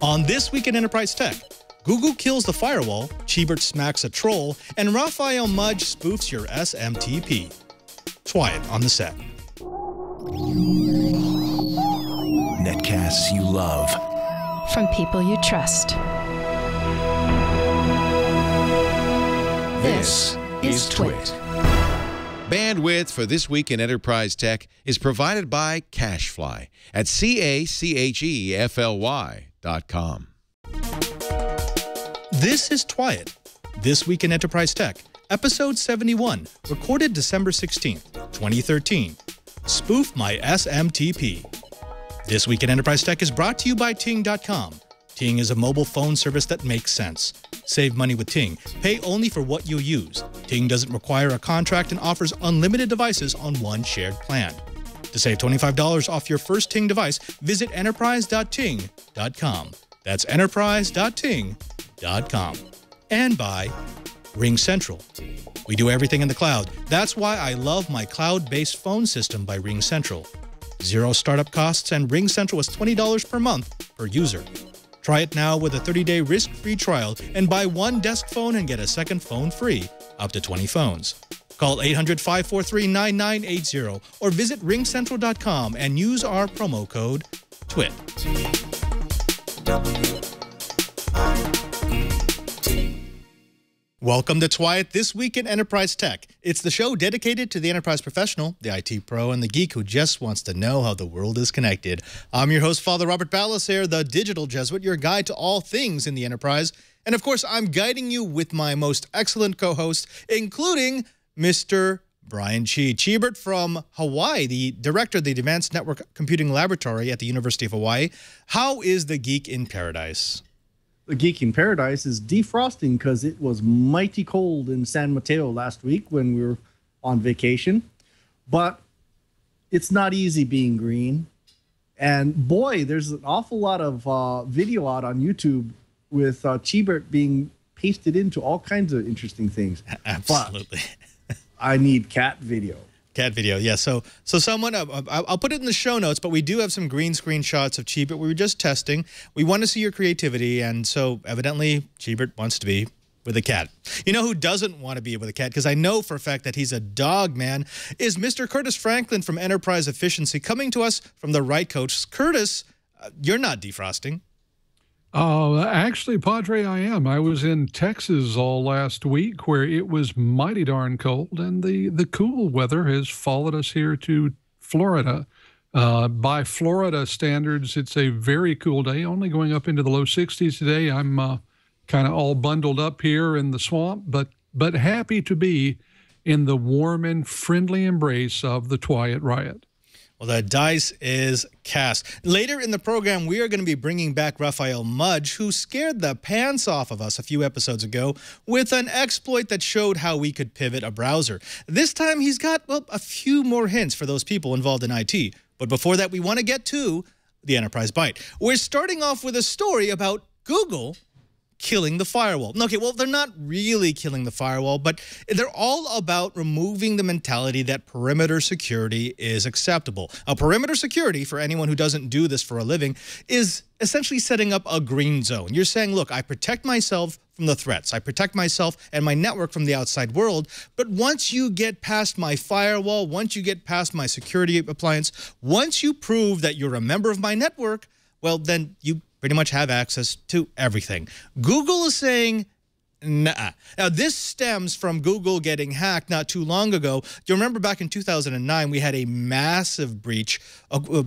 On This Week in Enterprise Tech, Google kills the firewall, Cheebert smacks a troll, and Rafael Mudge spoofs your SMTP. Twiat on the set. Netcasts you love. From people you trust. This is Twit. Bandwidth for This Week in Enterprise Tech is provided by CacheFly at CacheFly.com. This is Twiat, This Week in Enterprise Tech, Episode 71, recorded December 16th, 2013. Spoof My SMTP. This Week in Enterprise Tech is brought to you by Ting.com. Ting is a mobile phone service that makes sense. Save money with Ting. Pay only for what you use. Ting doesn't require a contract and offers unlimited devices on one shared plan. To save $25 off your first Ting device, visit enterprise.ting.com. That's enterprise.ting.com. And by RingCentral. We do everything in the cloud. That's why I love my cloud-based phone system by RingCentral. Zero startup costs, and RingCentral is $20 per month per user. Try it now with a 30-day risk-free trial and buy one desk phone and get a second phone free, up to 20 phones. Call 800-543-9980 or visit ringcentral.com and use our promo code TWIT. Welcome to Twiat, This Week in Enterprise Tech. It's the show dedicated to the enterprise professional, the IT pro, and the geek who just wants to know how the world is connected. I'm your host, Father Robert Ballasare, the digital Jesuit, your guide to all things in the enterprise. And of course, I'm guiding you with my most excellent co-hosts, including Mr. Brian Cheebert from Hawaii, the director of the Advanced Network Computing Laboratory at the University of Hawaii. How is the geek in paradise? The geek in paradise is defrosting because it was mighty cold in San Mateo last week when we were on vacation. But it's not easy being green. And boy, there's an awful lot of video out on YouTube with Cheebert being pasted into all kinds of interesting things. Absolutely. But I need cat video. Cat video, yeah. So someone, I'll put it in the show notes, but we do have some green screen shots of Cheebert. We were just testing. We want to see your creativity, and so evidently Cheebert wants to be with a cat. You know who doesn't want to be with a cat, because I know for a fact that he's a dog man, is Mr. Curtis Franklin from Enterprise Efficiency, coming to us from the Right Coach. Curtis, you're not defrosting. Actually, Padre, I am. I was in Texas all last week where it was mighty darn cold, and the cool weather has followed us here to Florida. By Florida standards, it's a very cool day, only going up into the low 60s today. I'm kind of all bundled up here in the swamp, but happy to be in the warm and friendly embrace of the Twiat Riot. Well, the dice is cast. Later in the program, we are going to be bringing back Rafael Mudge, who scared the pants off of us a few episodes ago with an exploit that showed how we could pivot a browser. This time, he's got, well, a few more hints for those people involved in IT. But before that, we want to get to the Enterprise Byte. We're starting off with a story about Google killing the firewall. Okay, well, they're not really killing the firewall, but they're all about removing the mentality that perimeter security is acceptable. A perimeter security, for anyone who doesn't do this for a living, is essentially setting up a green zone. You're saying, look, I protect myself from the threats. I protect myself and my network from the outside world. But once you get past my firewall, once you get past my security appliance, once you prove that you're a member of my network, well, then you pretty much have access to everything. Google is saying, nah. Now, this stems from Google getting hacked not too long ago. Do you remember back in 2009, we had a massive breach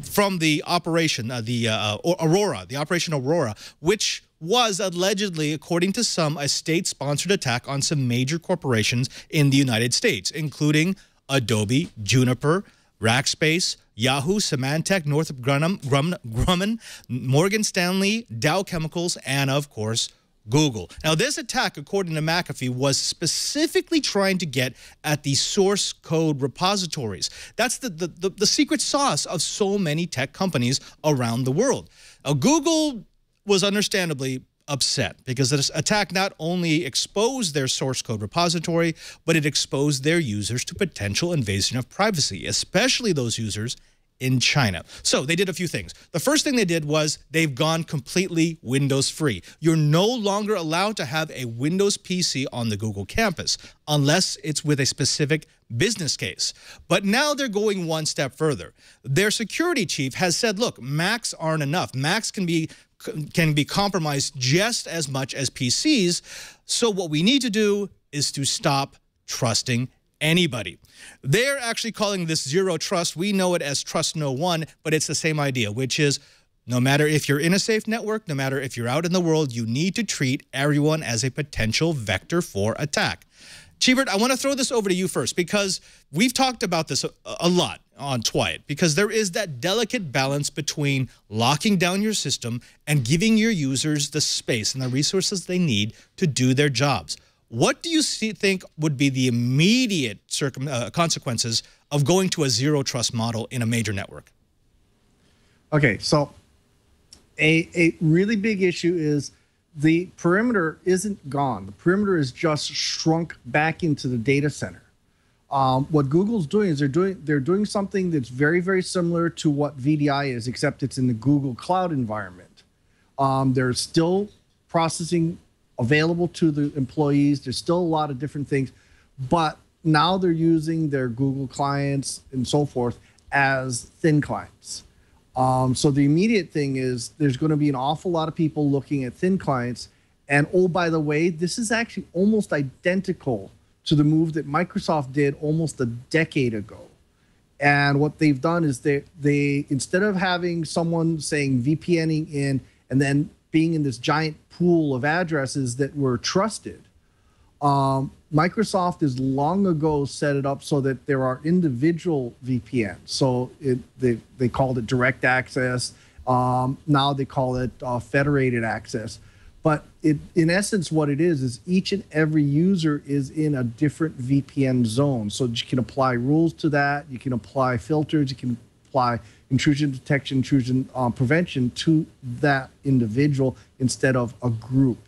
from the operation, Operation Aurora, which was allegedly, according to some, a state-sponsored attack on some major corporations in the United States, including Adobe, Juniper, Rackspace, Yahoo, Symantec, Northrop Grumman, Morgan Stanley, Dow Chemicals, and, of course, Google. Now, this attack, according to McAfee, was specifically trying to get at the source code repositories. That's the secret sauce of so many tech companies around the world. Now, Google was understandably upset because this attack not only exposed their source code repository, but it exposed their users to potential invasion of privacy, especially those users in China. So they did a few things. The first thing they did was they've gone completely Windows free. You're no longer allowed to have a Windows PC on the Google campus unless it's with a specific business case. But now they're going one step further. Their security chief has said, look, Macs aren't enough. Macs can be compromised just as much as PCs. So what we need to do is to stop trusting anybody. They're actually calling this zero trust. We know it as trust no one, but it's the same idea, which is no matter if you're in a safe network, no matter if you're out in the world, you need to treat everyone as a potential vector for attack. Cheebert, I want to throw this over to you first because we've talked about this a lot on Twiat, because there is that delicate balance between locking down your system and giving your users the space and the resources they need to do their jobs. What do you think would be the immediate consequences of going to a zero trust model in a major network? Okay, so a really big issue is the perimeter isn't gone. The perimeter is just shrunk back into the data center. What Google's doing is they're doing something that's very, very similar to what VDI is, except it's in the Google Cloud environment. There's still processing available to the employees. There's still a lot of different things, but now they're using their Google clients and so forth as thin clients. So the immediate thing is there's going to be an awful lot of people looking at thin clients. And oh, by the way, this is actually almost identical to the move that Microsoft did almost a decade ago. And what they've done is they instead of having someone saying VPNing in and then being in this giant pool of addresses that were trusted, Microsoft has long ago set it up so that there are individual VPNs. So they called it direct access. Now they call it federated access. But in essence, what it is each and every user is in a different VPN zone. So you can apply rules to that. You can apply filters. You can apply intrusion detection, intrusion prevention to that individual instead of a group.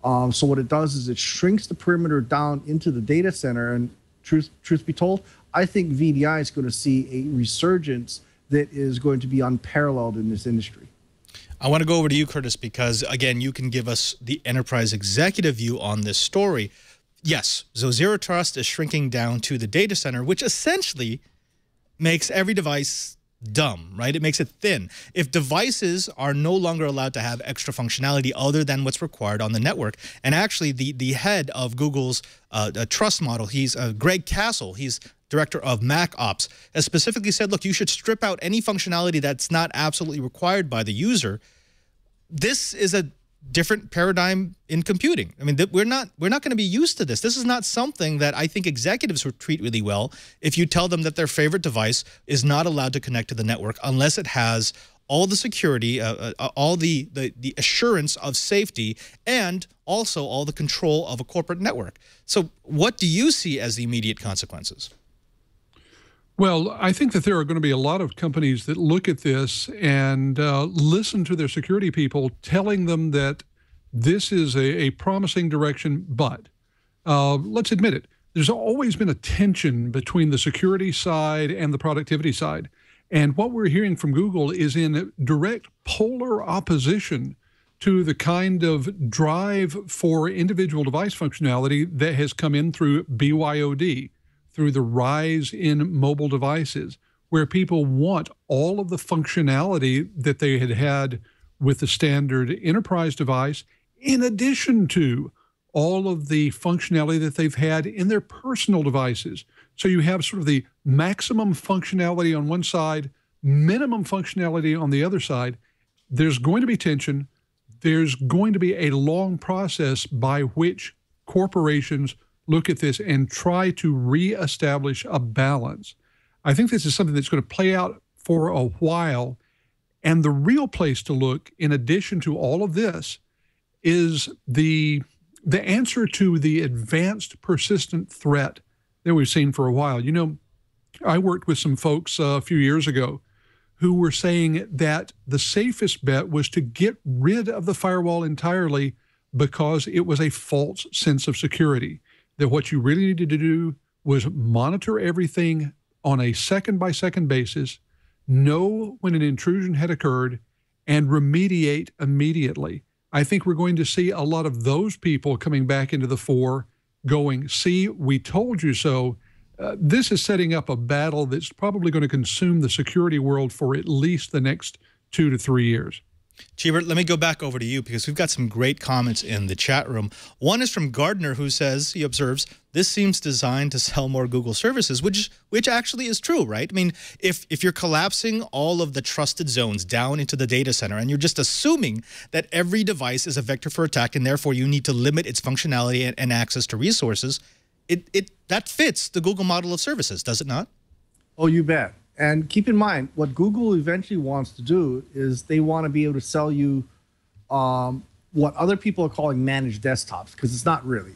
So what it does is it shrinks the perimeter down into the data center. And truth be told, I think VDI is going to see a resurgence that is going to be unparalleled in this industry. I want to go over to you, Curtis, because, again, you can give us the enterprise executive view on this story. Yes, so zero trust is shrinking down to the data center, which essentially makes every device dumb, right? It makes it thin. If devices are no longer allowed to have extra functionality other than what's required on the network, and actually the head of Google's trust model, he's Greg Castle, he's director of Mac Ops, has specifically said, look, you should strip out any functionality that's not absolutely required by the user. This is a different paradigm in computing. I mean, we're not going to be used to this. This is not something that I think executives would treat really well if you tell them that their favorite device is not allowed to connect to the network unless it has all the security, all the assurance of safety, and also all the control of a corporate network. So what do you see as the immediate consequences? Well, I think that there are going to be a lot of companies that look at this and listen to their security people telling them that this is a promising direction, but let's admit it, there's always been a tension between the security side and the productivity side. And what we're hearing from Google is in direct polar opposition to the kind of drive for individual device functionality that has come in through BYOD, through the rise in mobile devices, where people want all of the functionality that they had with the standard enterprise device, in addition to all of the functionality that they've had in their personal devices. So you have sort of the maximum functionality on one side, minimum functionality on the other side. There's going to be tension. There's going to be a long process by which corporations look at this and try to reestablish a balance. I think this is something that's going to play out for a while. And the real place to look, in addition to all of this, is the answer to the advanced persistent threat that we've seen for a while. You know, I worked with some folks a few years ago who were saying that the safest bet was to get rid of the firewall entirely because it was a false sense of security. That what you really needed to do was monitor everything on a second-by-second basis, know when an intrusion had occurred, and remediate immediately. I think we're going to see a lot of those people coming back into the fore going, see, we told you so. This is setting up a battle that's probably going to consume the security world for at least the next 2 to 3 years. Cheebert, let me go back over to you because we've got some great comments in the chat room. One is from Gardner, who says, he observes, this seems designed to sell more Google services, which actually is true, right? I mean, if you're collapsing all of the trusted zones down into the data center and you're just assuming that every device is a vector for attack and therefore you need to limit its functionality and access to resources, that fits the Google model of services, does it not? Oh, you bet. And keep in mind, what Google eventually wants to do is they want to be able to sell you what other people are calling managed desktops, because it's not really.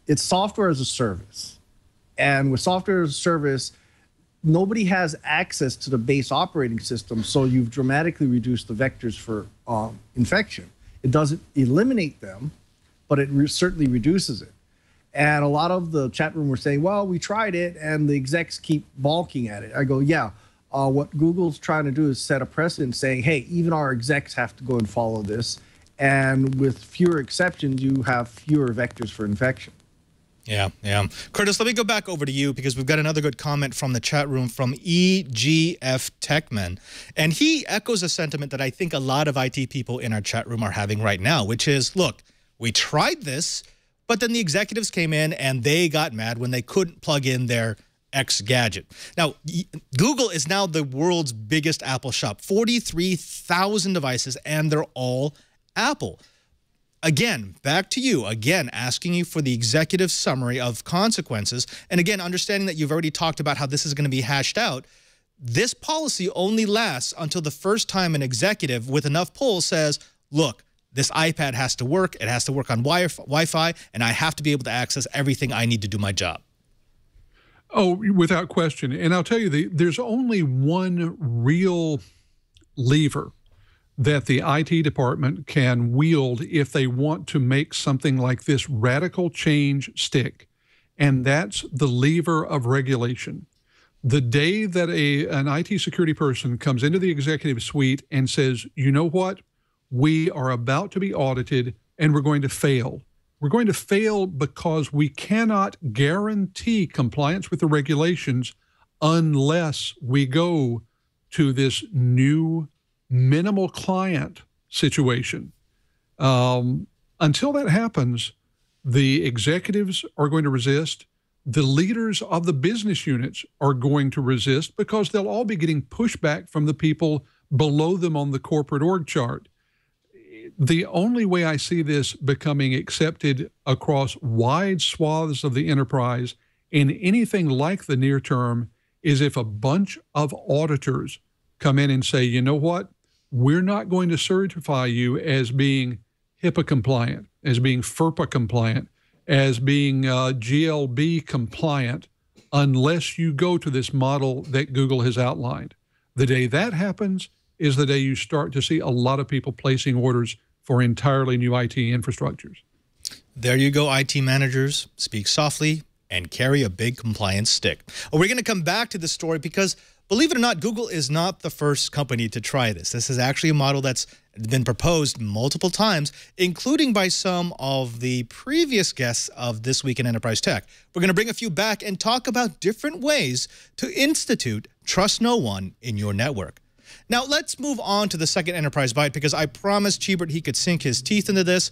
It's software as a service. And with software as a service, nobody has access to the base operating system, so you've dramatically reduced the vectors for infection. It doesn't eliminate them, but it certainly reduces it. And a lot of the chat room were saying, well, we tried it, and the execs keep balking at it. I go, yeah, what Google's trying to do is set a precedent saying, hey, even our execs have to go and follow this. And with fewer exceptions, you have fewer vectors for infection. Yeah, yeah. Curtis, let me go back over to you because we've got another good comment from the chat room from EGF Techman. And he echoes a sentiment that I think a lot of IT people in our chat room are having right now, which is, look, we tried this, but then the executives came in and they got mad when they couldn't plug in their X gadget. Now, Google is now the world's biggest Apple shop, 43,000 devices, and they're all Apple. Again, back to you, again, asking you for the executive summary of consequences. And again, understanding that you've already talked about how this is going to be hashed out. This policy only lasts until the first time an executive with enough pull says, look, this iPad has to work, it has to work on Wi-Fi, and I have to be able to access everything I need to do my job. Oh, without question. And I'll tell you, there's only one real lever that the IT department can wield if they want to make something like this radical change stick, and that's the lever of regulation. The day that an IT security person comes into the executive suite and says, you know what? We are about to be audited and we're going to fail. We're going to fail because we cannot guarantee compliance with the regulations unless we go to this new minimal client situation. Until that happens, the executives are going to resist. The leaders of the business units are going to resist because they'll all be getting pushback from the people below them on the corporate org chart. The only way I see this becoming accepted across wide swaths of the enterprise in anything like the near term is if a bunch of auditors come in and say, you know what, we're not going to certify you as being HIPAA compliant, as being FERPA compliant, as being GLB compliant, unless you go to this model that Google has outlined. The day that happens is the day you start to see a lot of people placing orders for entirely new IT infrastructures. There you go, IT managers. Speak softly and carry a big compliance stick. Well, we're going to come back to this story because, believe it or not, Google is not the first company to try this. This is actually a model that's been proposed multiple times, including by some of the previous guests of This Week in Enterprise Tech. We're going to bring a few back and talk about different ways to institute Trust No One in your network. Now, let's move on to the second Enterprise Byte because I promised Cheebert he could sink his teeth into this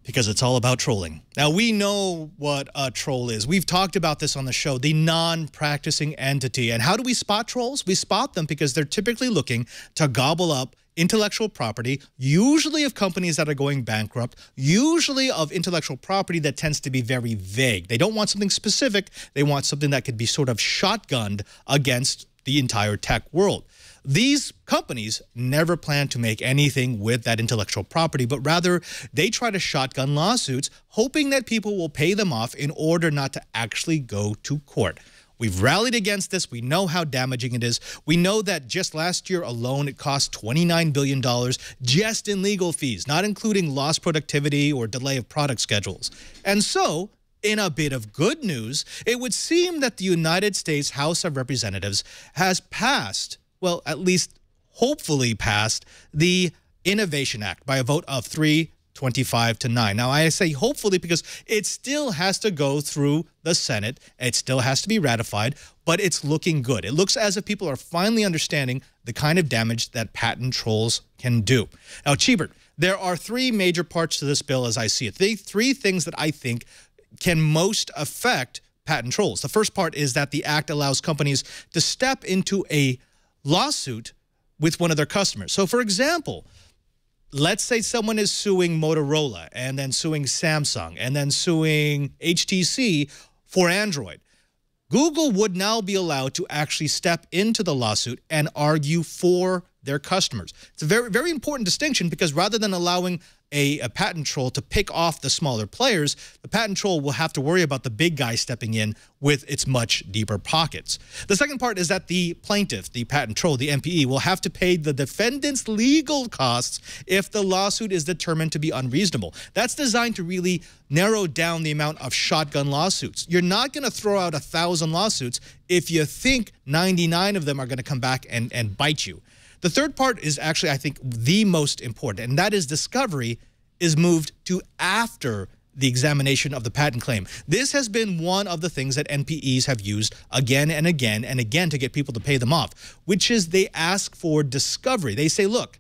because it's all about trolling. Now, we know what a troll is. We've talked about this on the show, the non-practicing entity. And how do we spot trolls? We spot them because they're typically looking to gobble up intellectual property, usually of companies that are going bankrupt, usually of intellectual property that tends to be very vague. They don't want something specific. They want something that could be sort of shotgunned against the entire tech world. These companies never plan to make anything with that intellectual property, but rather they try to shotgun lawsuits, hoping that people will pay them off in order not to actually go to court. We've rallied against this. We know how damaging it is. We know that just last year alone, it cost $29 billion just in legal fees, not including lost productivity or delay of product schedules. And so In a bit of good news, it would seem that the United States House of Representatives has passed, well, at least hopefully passed, the Innovation Act by a vote of 325 to 9. Now, I say hopefully because it still has to go through the Senate. It still has to be ratified, but it's looking good. It looks as if people are finally understanding the kind of damage that patent trolls can do. Now, Cheebert, there are three major parts to this bill as I see it. Three things that I think can most affect patent trolls. The first part is that the act allows companies to step into a lawsuit with one of their customers. So, for example, let's say someone is suing Motorola and then suing Samsung and then suing HTC for Android. Google would now be allowed to actually step into the lawsuit and argue for their customers. It's a very, very important distinction because rather than allowing a patent troll to pick off the smaller players, the patent troll will have to worry about the big guy stepping in with its much deeper pockets. The second part is that the plaintiff, the patent troll, the MPE, will have to pay the defendant's legal costs if the lawsuit is determined to be unreasonable. That's designed to really narrow down the amount of shotgun lawsuits. You're not going to throw out 1,000 lawsuits if you think 99 of them are going to come back and bite you. The third part is actually, I think, the most important, and that is discovery is moved to after the examination of the patent claim. This has been one of the things that NPEs have used again and again and again to get people to pay them off, which is they ask for discovery. They say, look,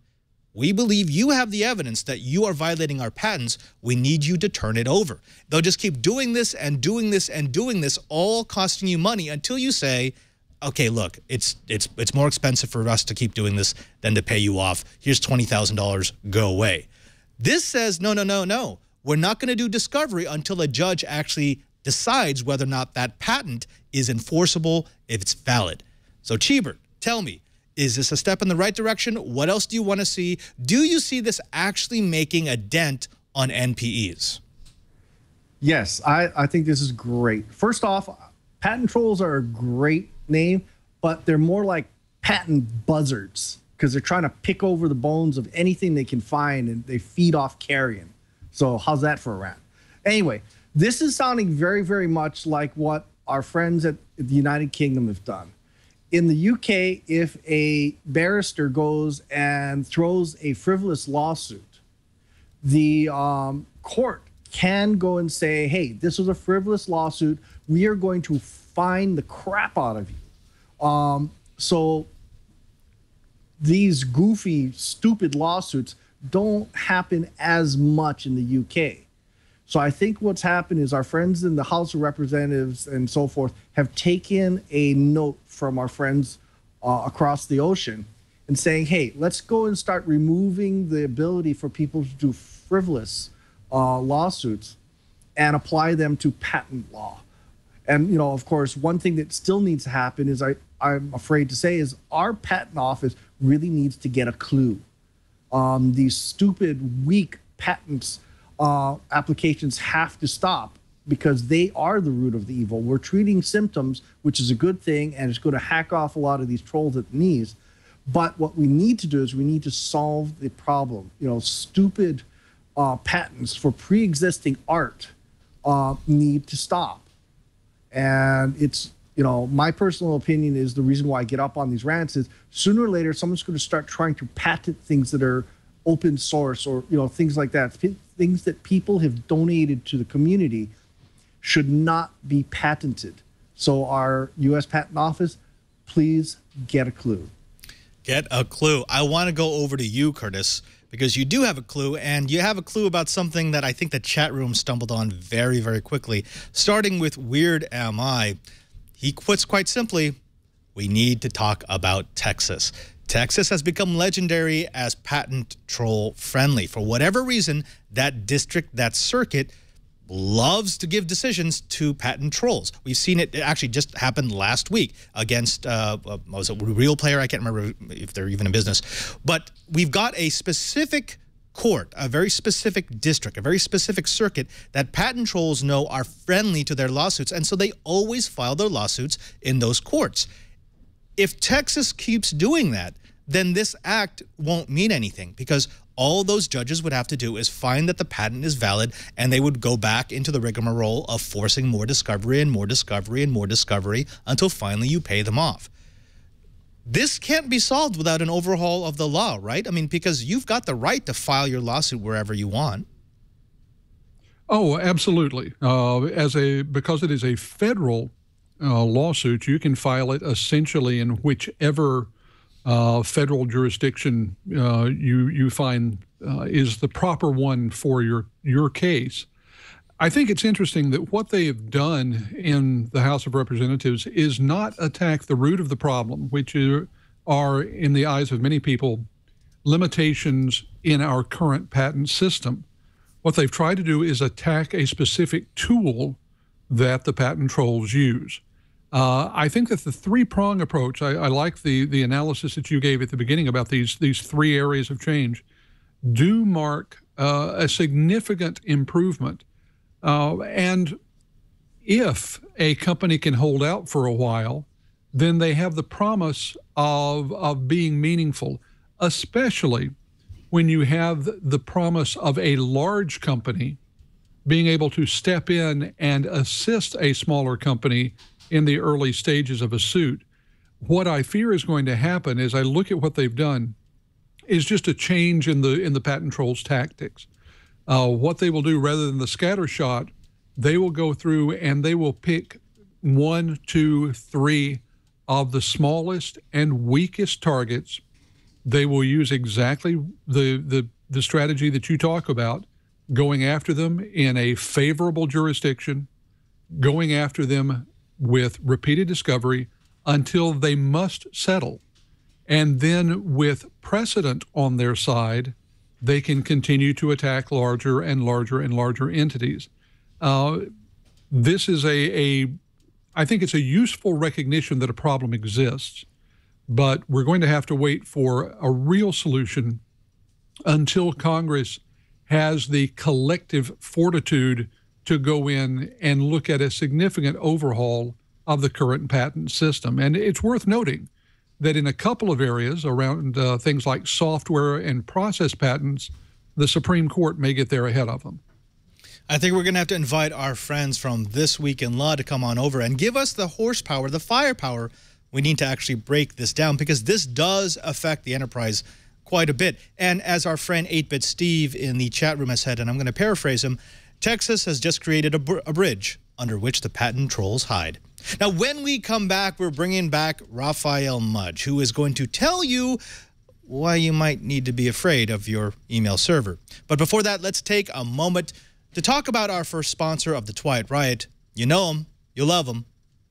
we believe you have the evidence that you are violating our patents. We need you to turn it over. They'll just keep doing this and doing this and doing this, all costing you money until you say, okay, look, it's more expensive for us to keep doing this than to pay you off. Here's $20,000, go away. This says, no, no, no, no. We're not going to do discovery until a judge actually decides whether or not that patent is enforceable, if it's valid. So, Cheebert, tell me, is this a step in the right direction? What else do you want to see? Do you see this actually making a dent on NPEs? Yes, I think this is great. First off, patent trolls are a great name, but they're more like patent buzzards because they're trying to pick over the bones of anything they can find, and they feed off carrion. So how's that for a rant? Anyway, this is sounding very, very much like what our friends at the United Kingdom have done. In the UK, if a barrister goes and throws a frivolous lawsuit, the court can go and say, hey, this was a frivolous lawsuit. We are going to fine the crap out of you. So these goofy, stupid lawsuits don't happen as much in the UK. So I think what's happened is our friends in the House of Representatives and so forth have taken a note from our friends across the ocean and saying, hey, let's go and start removing the ability for people to do frivolous lawsuits and apply them to patent law. And, you know, of course, one thing that still needs to happen is I'm afraid to say is our patent office really needs to get a clue. These stupid, weak patents applications have to stop because they are the root of the evil. We're treating symptoms, which is a good thing, and it's going to hack off a lot of these trolls at the knees. But what we need to do is we need to solve the problem. You know, stupid patents for pre-existing art need to stop. And it's, you know, my personal opinion is the reason why I get up on these rants is sooner or later someone's going to start trying to patent things that are open source or, you know, things like that. Things that people have donated to the community should not be patented. So our U.S. Patent Office, please get a clue. Get a clue. I want to go over to you, Curtis, because you do have a clue, and you have a clue about something that I think the chat room stumbled on very, very quickly. Starting with Weird Am I, he puts quite simply, we need to talk about Texas. Texas has become legendary as patent troll friendly. For whatever reason, that district, that circuit, loves to give decisions to patent trolls. We've seen it actually just happened last week against, was it a real player? I can't remember if they're even in business. But we've got a specific court, a very specific district, a very specific circuit that patent trolls know are friendly to their lawsuits. And so they always file their lawsuits in those courts. If Texas keeps doing that, then this act won't mean anything, because all those judges would have to do is find that the patent is valid, and they would go back into the rigmarole of forcing more discovery and more discovery and more discovery until finally you pay them off. This can't be solved without an overhaul of the law, right? I mean, because you've got the right to file your lawsuit wherever you want. Oh, absolutely. Because it is a federal lawsuit, you can file it essentially in whichever federal jurisdiction you find is the proper one for your case. I think it's interesting that what they have done in the House of Representatives is not attack the root of the problem, which are, in the eyes of many people, limitations in our current patent system. What they've tried to do is attack a specific tool that the patent trolls use. I think that the three-prong approach, I like the analysis that you gave at the beginning about these three areas of change, do mark a significant improvement. And if a company can hold out for a while, then they have the promise of being meaningful, especially when you have the promise of a large company being able to step in and assist a smaller company in the early stages of a suit. What I fear is going to happen, as I look at what they've done, is just a change in the patent trolls' tactics. What they will do, rather than the scatter shot, they will go through and they will pick 1, 2, 3 of the smallest and weakest targets. They will use exactly the strategy that you talk about, going after them in a favorable jurisdiction, going after them with repeated discovery until they must settle. And then with precedent on their side, they can continue to attack larger and larger and larger entities. This is I think it's a useful recognition that a problem exists, but we're going to have to wait for a real solution until Congress has the collective fortitude to go in and look at a significant overhaul of the current patent system. And it's worth noting that in a couple of areas around things like software and process patents, the Supreme Court may get there ahead of them. I think we're going to have to invite our friends from This Week in Law to come on over and give us the horsepower, the firepower we need to actually break this down, because this does affect the enterprise quite a bit. And as our friend 8-Bit Steve in the chat room has said, and I'm going to paraphrase him, Texas has just created a bridge under which the patent trolls hide. Now, when we come back, we're bringing back Rafael Mudge, who is going to tell you why you might need to be afraid of your email server. But before that, let's take a moment to talk about our first sponsor of the Twiat Riot. You know them, you love them.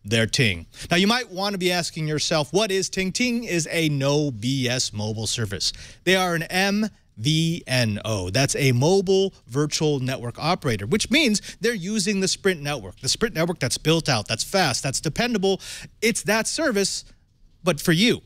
They're Ting. Now, you might want to be asking yourself, what is Ting? Ting is a no BS mobile service. They are an MVNO. That's a mobile virtual network operator, which means they're using the Sprint network that's built out, that's fast, that's dependable. It's that service, but for you.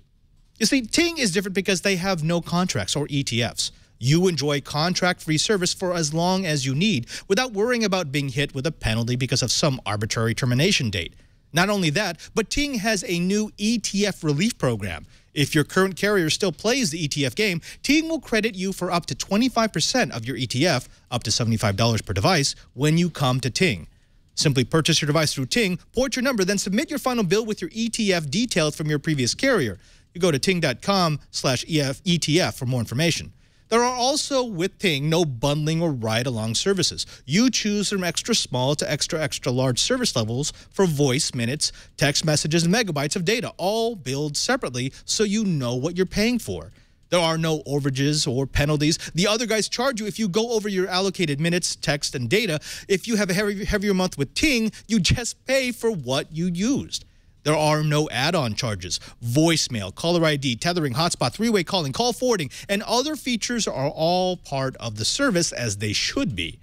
You see, Ting is different because they have no contracts or ETFs. You enjoy contract-free service for as long as you need without worrying about being hit with a penalty because of some arbitrary termination date. Not only that, but Ting has a new ETF relief program. If your current carrier still plays the ETF game, Ting will credit you for up to 25% of your ETF, up to $75 per device, when you come to Ting. Simply purchase your device through Ting, port your number, then submit your final bill with your ETF details from your previous carrier. You go to ting.com/ETF for more information. There are also, with Ting, no bundling or ride-along services. You choose from extra small to extra large service levels for voice, minutes, text messages, and megabytes of data, all billed separately so you know what you're paying for. There are no overages or penalties. The other guys charge you if you go over your allocated minutes, text, and data. If you have a heavier month with Ting, you just pay for what you used. There are no add-on charges. Voicemail, caller ID, tethering, hotspot, three-way calling, call forwarding, and other features are all part of the service, as they should be.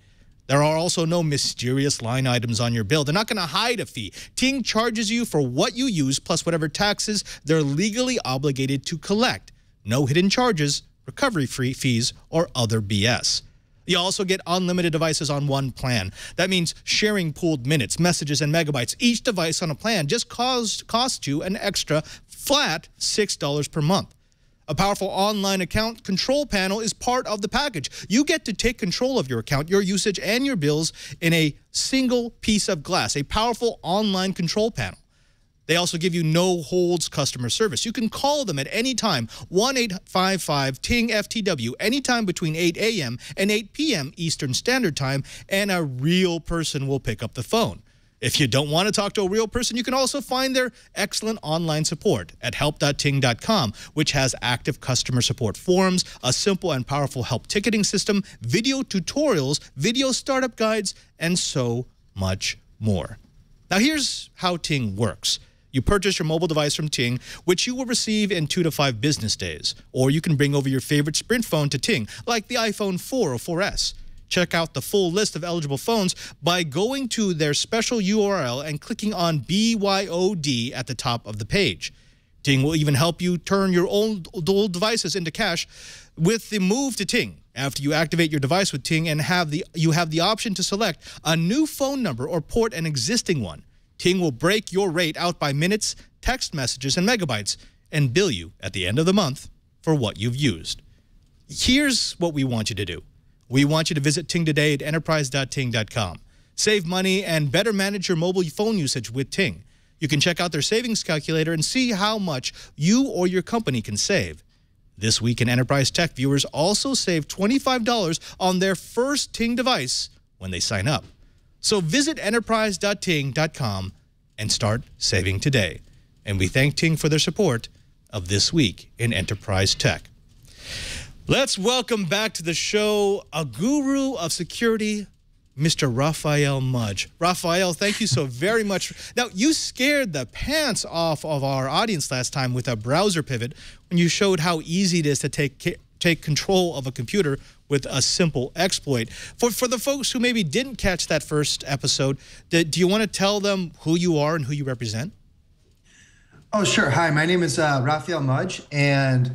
There are also no mysterious line items on your bill. They're not going to hide a fee. Ting charges you for what you use plus whatever taxes they're legally obligated to collect. No hidden charges, recovery-free fees, or other BS. You also get unlimited devices on one plan. That means sharing pooled minutes, messages, and megabytes. Each device on a plan just costs you an extra flat $6 per month. A powerful online account control panel is part of the package. You get to take control of your account, your usage, and your bills in a single piece of glass, a powerful online control panel. They also give you no-holds customer service. You can call them at any time, 1-855-TING-FTW, anytime between 8 a.m. and 8 p.m. Eastern Standard Time, and a real person will pick up the phone. If you don't want to talk to a real person, you can also find their excellent online support at help.ting.com, which has active customer support forums, a simple and powerful help ticketing system, video tutorials, video startup guides, and so much more. Now, here's how Ting works. You purchase your mobile device from Ting, which you will receive in 2 to 5 business days. Or you can bring over your favorite Sprint phone to Ting, like the iPhone 4 or 4S. Check out the full list of eligible phones by going to their special URL and clicking on BYOD at the top of the page. Ting will even help you turn your old devices into cash with the move to Ting. After you activate your device with Ting and you have the option to select a new phone number or port an existing one. Ting will break your rate out by minutes, text messages, and megabytes and bill you at the end of the month for what you've used. Here's what we want you to do. We want you to visit Ting today at enterprise.ting.com. Save money and better manage your mobile phone usage with Ting. You can check out their savings calculator and see how much you or your company can save. This Week in Enterprise Tech viewers also save $25 on their first Ting device when they sign up. So visit enterprise.ting.com and start saving today. And we thank Ting for their support of This Week in Enterprise Tech. Let's welcome back to the show a guru of security, Mr. Rafael Mudge. Rafael, thank you so very much. Now, you scared the pants off of our audience last time with a browser pivot when you showed how easy it is to take control of a computer with a simple exploit. For the folks who maybe didn't catch that first episode, do you want to tell them who you are and who you represent? Oh, sure. Hi, my name is Rafael Mudge, and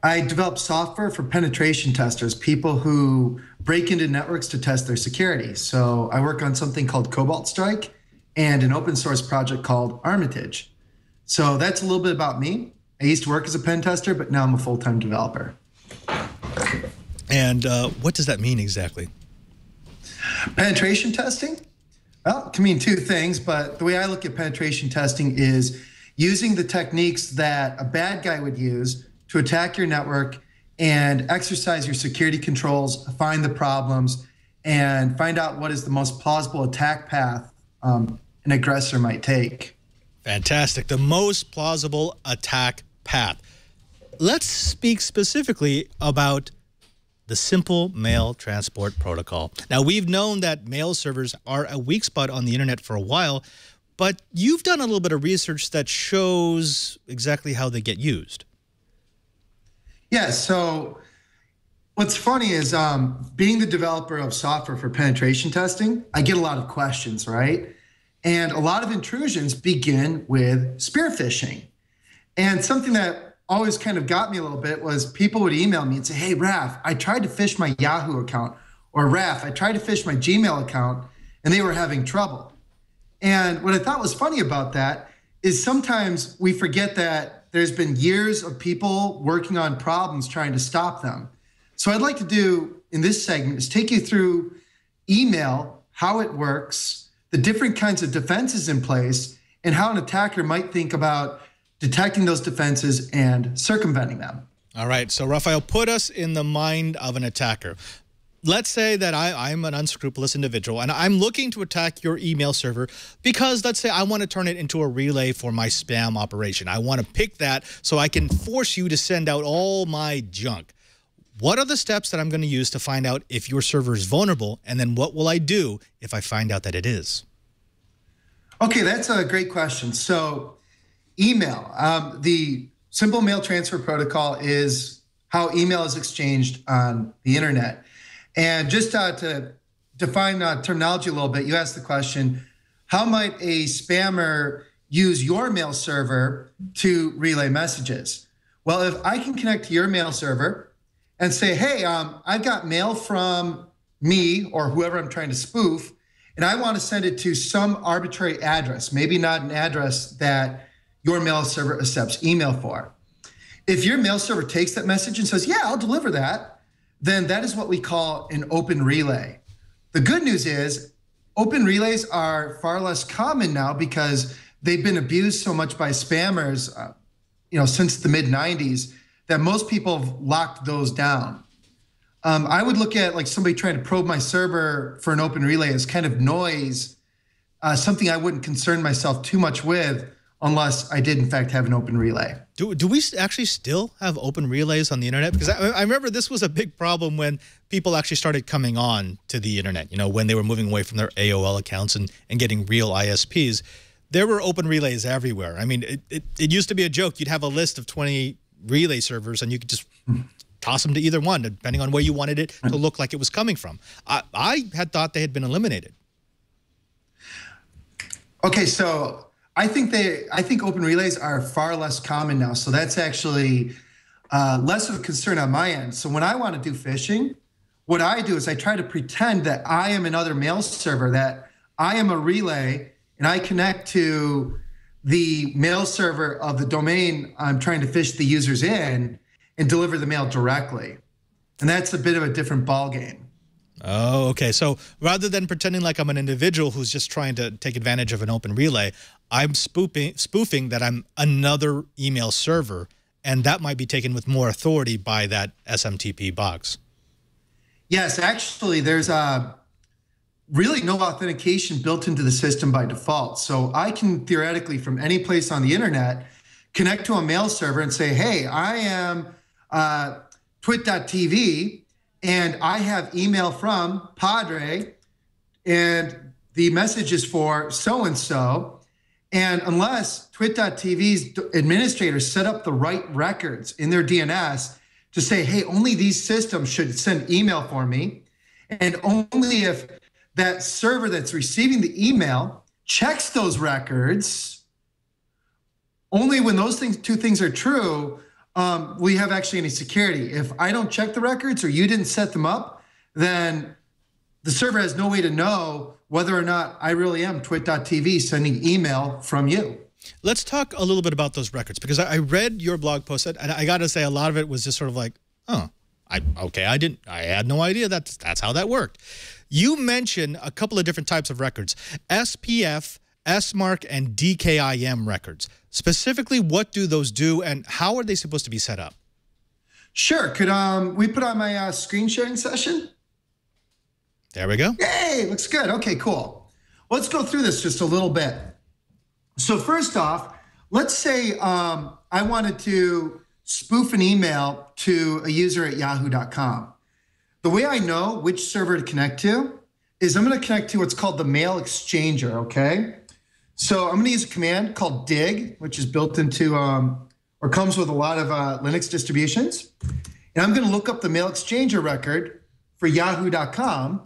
I develop software for penetration testers, people who break into networks to test their security. So I work on something called Cobalt Strike and an open source project called Armitage. So that's a little bit about me. I used to work as a pen tester, but now I'm a full-time developer. And what does that mean exactly? Penetration testing? Well, it can mean two things, but the way I look at penetration testing is using the techniques that a bad guy would use to attack your network and exercise your security controls, find the problems, and find out what is the most plausible attack path an aggressor might take. Fantastic. The most plausible attack path. Let's speak specifically about the simple mail transport protocol. Now, we've known that mail servers are a weak spot on the internet for a while, but you've done a little bit of research that shows exactly how they get used. Yeah, so what's funny is being the developer of software for penetration testing, I get a lot of questions, right? And a lot of intrusions begin with spear phishing. And something that always kind of got me a little bit was people would email me and say, hey, Raf, I tried to phish my Yahoo account, or Raf, I tried to phish my Gmail account, and they were having trouble. And what I thought was funny about that is sometimes we forget that there's been years of people working on problems trying to stop them. So I'd like to do in this segment is take you through email, how it works, the different kinds of defenses in place, and how an attacker might think about detecting those defenses and circumventing them. All right, so Rafael, put us in the mind of an attacker. Let's say that I'm an unscrupulous individual and I'm looking to attack your email server because let's say I want to turn it into a relay for my spam operation. I want to pick that so I can force you to send out all my junk. What are the steps that I'm going to use to find out if your server is vulnerable, and then what will I do if I find out that it is? Okay, that's a great question. So email, the simple mail transfer protocol is how email is exchanged on the internet. And just to define terminology a little bit, you asked the question, how might a spammer use your mail server to relay messages? Well, if I can connect to your mail server and say, hey, I've got mail from me or whoever I'm trying to spoof, and I want to send it to some arbitrary address, maybe not an address that your mail server accepts email for. If your mail server takes that message and says, yeah, I'll deliver that, then that is what we call an open relay. The good news is open relays are far less common now because they've been abused so much by spammers, since the mid-90s that most people have locked those down. I would look at like somebody trying to probe my server for an open relay as kind of noise, something I wouldn't concern myself too much with unless I did in fact have an open relay. Do we actually still have open relays on the internet? Because I remember this was a big problem when people actually started coming on to the internet, when they were moving away from their AOL accounts and getting real ISPs. There were open relays everywhere. I mean, it used to be a joke. You'd have a list of 20 relay servers and you could just toss them to either one, depending on where you wanted it to look like it was coming from. I had thought they had been eliminated. Okay, so I think open relays are far less common now. So that's actually less of a concern on my end. So when I want to do phishing, what I do is I try to pretend that I am another mail server, that I am a relay, and I connect to the mail server of the domain I'm trying to phish the users in and deliver the mail directly. And that's a bit of a different ballgame. Oh, okay. So rather than pretending like I'm an individual who's just trying to take advantage of an open relay, I'm spoofing that I'm another email server, and that might be taken with more authority by that SMTP box. Yes, actually, there's really no authentication built into the system by default. So I can theoretically, from any place on the internet, connect to a mail server and say, hey, I am twit.tv, and I have email from Padre, and the message is for so-and-so. And unless twit.tv's administrators set up the right records in their DNS to say, hey, only these systems should send email for me, and only if that server that's receiving the email checks those records, only when those two things are true, we have actually any security. If I don't check the records or you didn't set them up, then the server has no way to know whether or not I really am twit.tv sending email from you. Let's talk a little bit about those records, because I read your blog post, and I got to say a lot of it was just sort of like, oh, I had no idea that's how that worked. You mentioned a couple of different types of records: SPF, SMARC, and DKIM records. Specifically, what do those do, and how are they supposed to be set up? Sure. Could we put on my screen sharing session? There we go. Yay, looks good. Okay, cool. Let's go through this just a little bit. So first off, let's say I wanted to spoof an email to a user at yahoo.com. The way I know which server to connect to is I'm going to connect to what's called the mail exchanger, okay? So I'm going to use a command called dig, which is built into or comes with a lot of Linux distributions. And I'm going to look up the mail exchanger record for yahoo.com.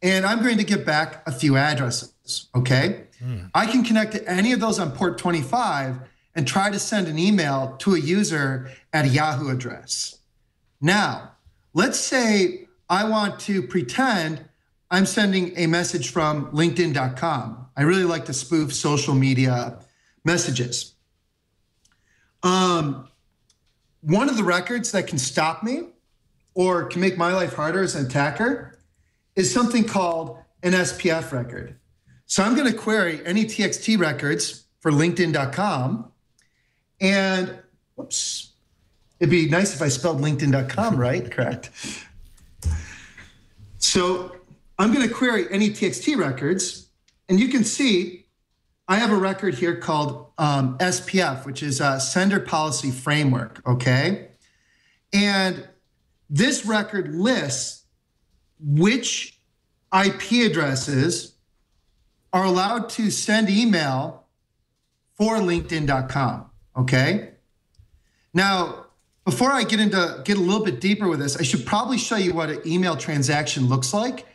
And I'm going to get back a few addresses, okay? I can connect to any of those on port 25 and try to send an email to a user at a Yahoo address. Now, let's say I want to pretend I'm sending a message from LinkedIn.com. I really like to spoof social media messages. One of the records that can stop me or can make my life harder as an attacker is something called an SPF record. So I'm going to query any TXT records for LinkedIn.com, and whoops, it'd be nice if I spelled LinkedIn.com right, correct? So I'm going to query any TXT records, and you can see I have a record here called SPF, which is a Sender Policy Framework, okay? And this record lists which IP addresses are allowed to send email for LinkedIn.com, okay? Now, before I get a little bit deeper with this, I should probably show you what an email transaction looks like,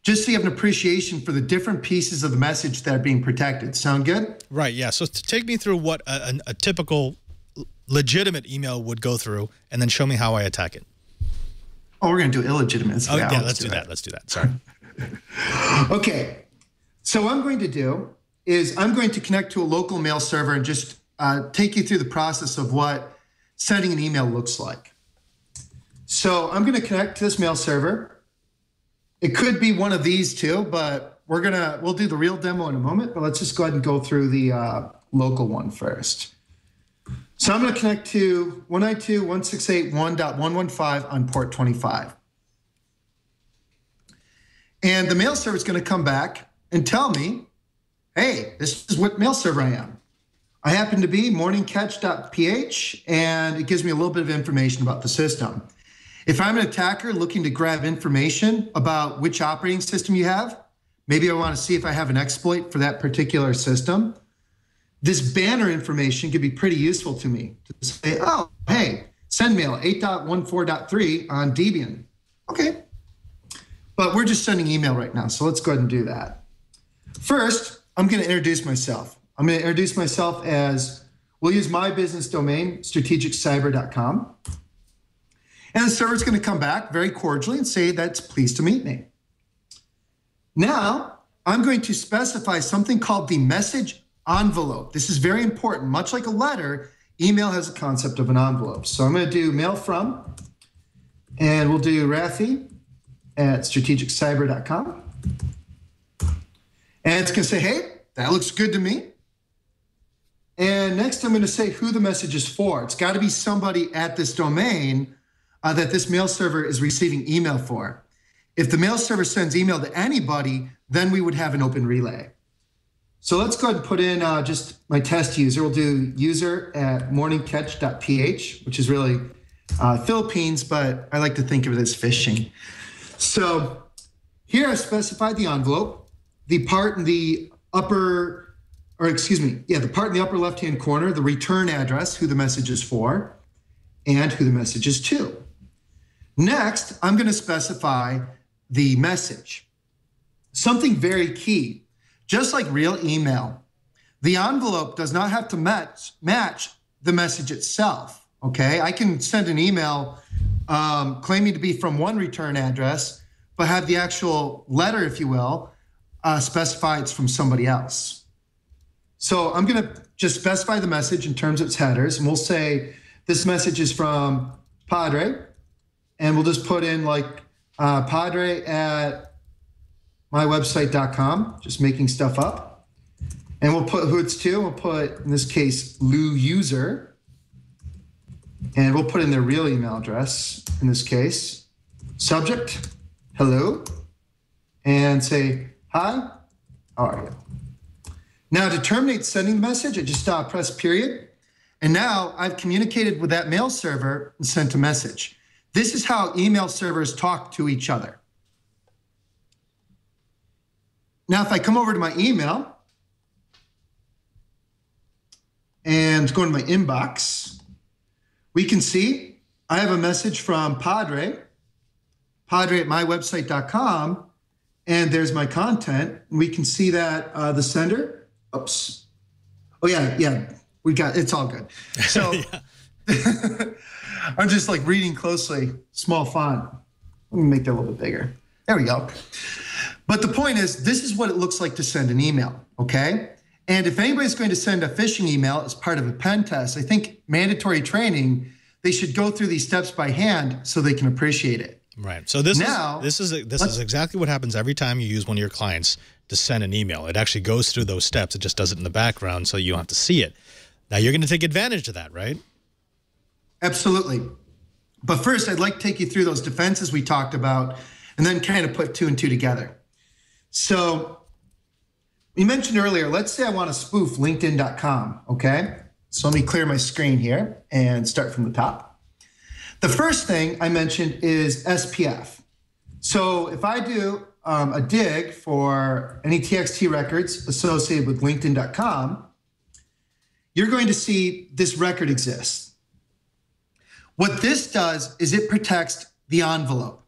just so you have an appreciation for the different pieces of the message that are being protected. Sound good? Right, yeah. So take me through what a typical legitimate email would go through, and then show me how I attack it. Oh, we're going to do illegitimate. Oh, yeah, let's do that. Let's do that. Sorry. Okay. So what I'm going to do is I'm going to connect to a local mail server and just take you through the process of what sending an email looks like. So I'm going to connect to this mail server. It could be one of these two, but we'll do the real demo in a moment, but let's just go ahead and go through the local one first. So I'm going to connect to 192.168.1.115 on port 25. And the mail server is going to come back and tell me, hey, this is what mail server I am. I happen to be morningcatch.ph, and it gives me a little bit of information about the system. If I'm an attacker looking to grab information about which operating system you have, maybe I want to see if I have an exploit for that particular system, this banner information could be pretty useful to me to say, oh, hey, send mail 8.14.3 on Debian. Okay. But we're just sending email right now, so let's go ahead and do that. First, I'm going to introduce myself. I'm going to introduce myself as, we'll use my business domain, strategiccyber.com. And the server's going to come back very cordially and say that's pleased to meet me. Now, I'm going to specify something called the message envelope. This is very important. Much like a letter, email has a concept of an envelope. So I'm going to do mail from, and we'll do Rafi at strategiccyber.com. And it's going to say, hey, that looks good to me. And next I'm going to say who the message is for. It's got to be somebody at this domain that this mail server is receiving email for. If the mail server sends email to anybody, then we would have an open relay. So let's go ahead and put in just my test user. We'll do user at morningcatch.ph, which is really Philippines, but I like to think of it as phishing. So here I specified the envelope, the part in the upper, the part in the upper left-hand corner, the return address, who the message is for, and who the message is to. Next, I'm going to specify the message. Something very key, just like real email, the envelope does not have to match the message itself, okay? I can send an email claiming to be from one return address, but have the actual letter, if you will, specify it's from somebody else. So I'm going to just specify the message in terms of its headers, and we'll say this message is from Padre, and we'll just put in like Padre at mywebsite.com, just making stuff up. And we'll put who it's to. We'll put, in this case, Lou user. And we'll put in their real email address, in this case. Subject, hello. And say, hi, how are you? Now to terminate sending the message, I just press period. And now I've communicated with that mail server and sent a message. This is how email servers talk to each other. Now, if I come over to my email and go into my inbox, we can see I have a message from Padre at mywebsite.com, and there's my content. We can see that the sender, oops. Oh yeah, we got, it's all good. So I'm just like reading closely, small font. Let me make that a little bit bigger. There we go. But the point is, this is what it looks like to send an email, okay? And if anybody's going to send a phishing email as part of a pen test, I think mandatory training, they should go through these steps by hand so they can appreciate it. Right. So this is exactly what happens every time you use one of your clients to send an email. It actually goes through those steps. It just does it in the background so you don't have to see it. Now you're going to take advantage of that, right? Absolutely. But first, I'd like to take you through those defenses we talked about and then kind of put two and two together. So we mentioned earlier, let's say I want to spoof LinkedIn.com, okay? So let me clear my screen here and start from the top. The first thing I mentioned is SPF. So if I do a dig for any TXT records associated with LinkedIn.com, you're going to see this record exists. What this does is it protects the envelope.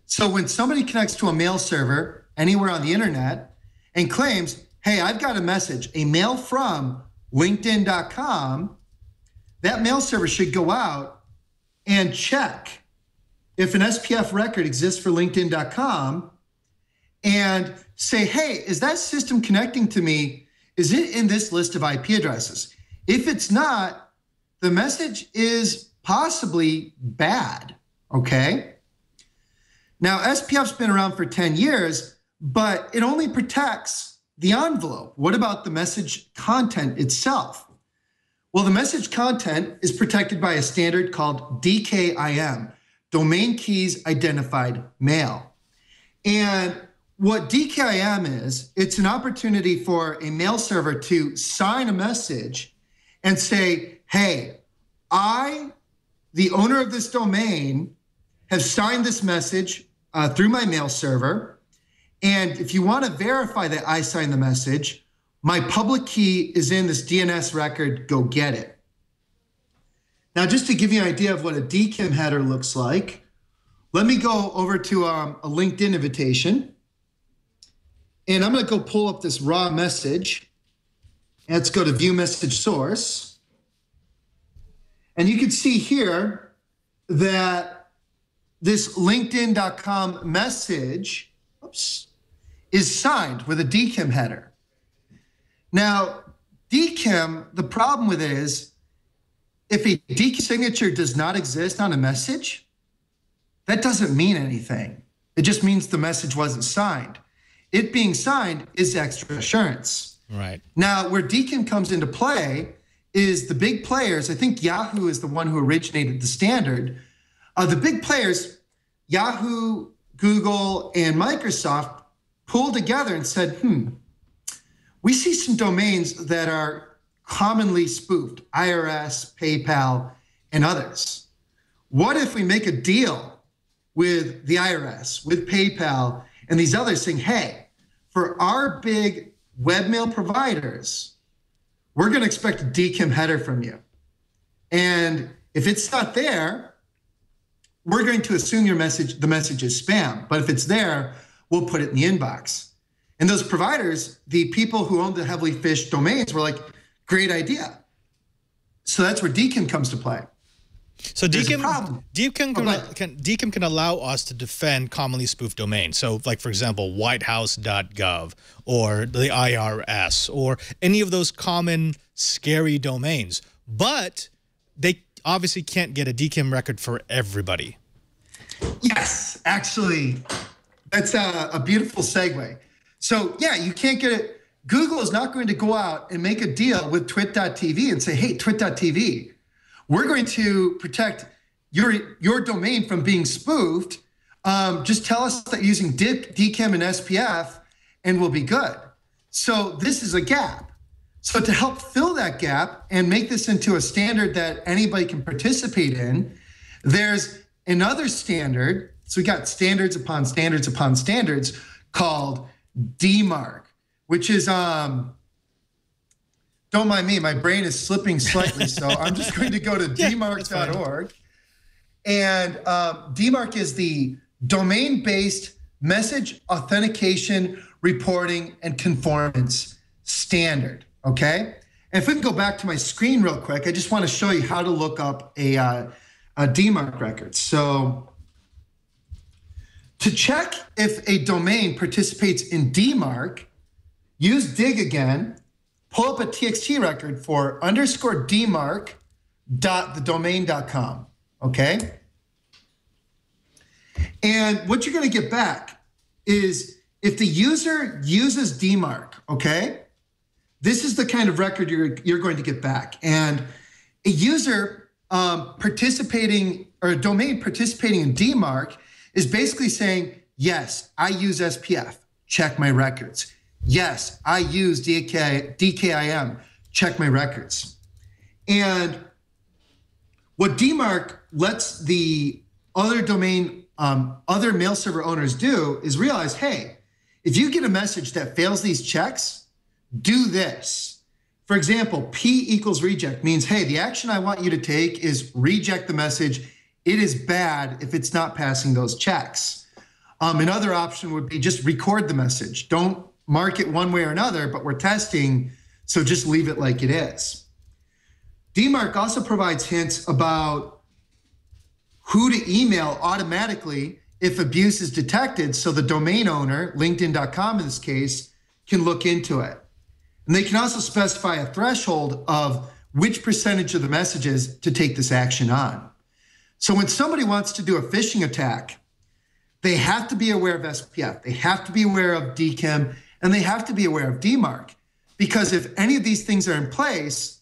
So when somebody connects to a mail server anywhere on the internet and claims, hey, I've got a message, a mail from LinkedIn.com, that mail server should go out and check if an SPF record exists for LinkedIn.com and say, hey, is that system connecting to me? Is it in this list of IP addresses? If it's not, the message is possibly bad, okay? Now, SPF's been around for 10 years, but it only protects the envelope. What about the message content itself? Well, the message content is protected by a standard called DKIM, Domain Keys Identified Mail. And what DKIM is, it's an opportunity for a mail server to sign a message and say, hey, I, the owner of this domain, have signed this message through my mail server. And if you want to verify that I signed the message, my public key is in this DNS record, go get it. Now, just to give you an idea of what a DKIM header looks like, let me go over to a LinkedIn invitation. And I'm going to go pull up this raw message. And let's go to view message source. And you can see here that this LinkedIn.com message is signed with a DKIM header. Now, DKIM, the problem with it is if a DKIM signature does not exist on a message, that doesn't mean anything. It just means the message wasn't signed. It being signed is extra assurance. Right. Now, where DKIM comes into play is the big players. I think Yahoo is the one who originated the standard. The big players, Yahoo, Google, and Microsoft, pulled together and said, we see some domains that are commonly spoofed, IRS, PayPal, and others. What if we make a deal with the IRS, with PayPal, and these others saying, hey, for our big webmail providers, we're going to expect a DKIM header from you. And if it's not there, we're going to assume the message is spam. But if it's there, we'll put it in the inbox. And those providers, the people who own the heavily phished domains, were like, great idea. So that's where DKIM comes to play. So DKIM can allow us to defend commonly spoofed domains. So like, for example, whitehouse.gov or the IRS or any of those common scary domains. But they obviously can't get a DKIM record for everybody. Yes, actually, that's a beautiful segue. So yeah, you can't get it. Google is not going to go out and make a deal with twit.tv and say, hey, twit.tv, we're going to protect your domain from being spoofed. Just tell us that using DKIM and SPF and we'll be good. So this is a gap. So to help fill that gap and make this into a standard that anybody can participate in, there's another standard. So we got standards upon standards upon standards called DMARC, which is, don't mind me, my brain is slipping slightly, so I'm just going to go to dmarc.org. And DMARC is the domain-based message authentication, reporting, and conformance standard, okay? And if we can go back to my screen real quick, I just want to show you how to look up a DMARC record. So to check if a domain participates in DMARC, use dig again, pull up a TXT record for _DMARC.thedomain.com, okay? And what you're going to get back is if the user uses DMARC, okay, this is the kind of record you're going to get back. And a user participating or a domain participating in DMARC is basically saying, yes, I use SPF, check my records. Yes, I use DKIM, check my records. And what DMARC lets the other domain, other mail server owners do is realize, hey, if you get a message that fails these checks, do this. For example, P = reject means, hey, the action I want you to take is reject the message. It is bad if it's not passing those checks. Another option would be just record the message. Don't mark it one way or another, but we're testing, so just leave it like it is. DMARC also provides hints about who to email automatically if abuse is detected, so the domain owner, LinkedIn.com in this case, can look into it. And they can also specify a threshold of which percentage of the messages to take this action on. So when somebody wants to do a phishing attack, they have to be aware of SPF, they have to be aware of DKIM, and they have to be aware of DMARC. Because if any of these things are in place,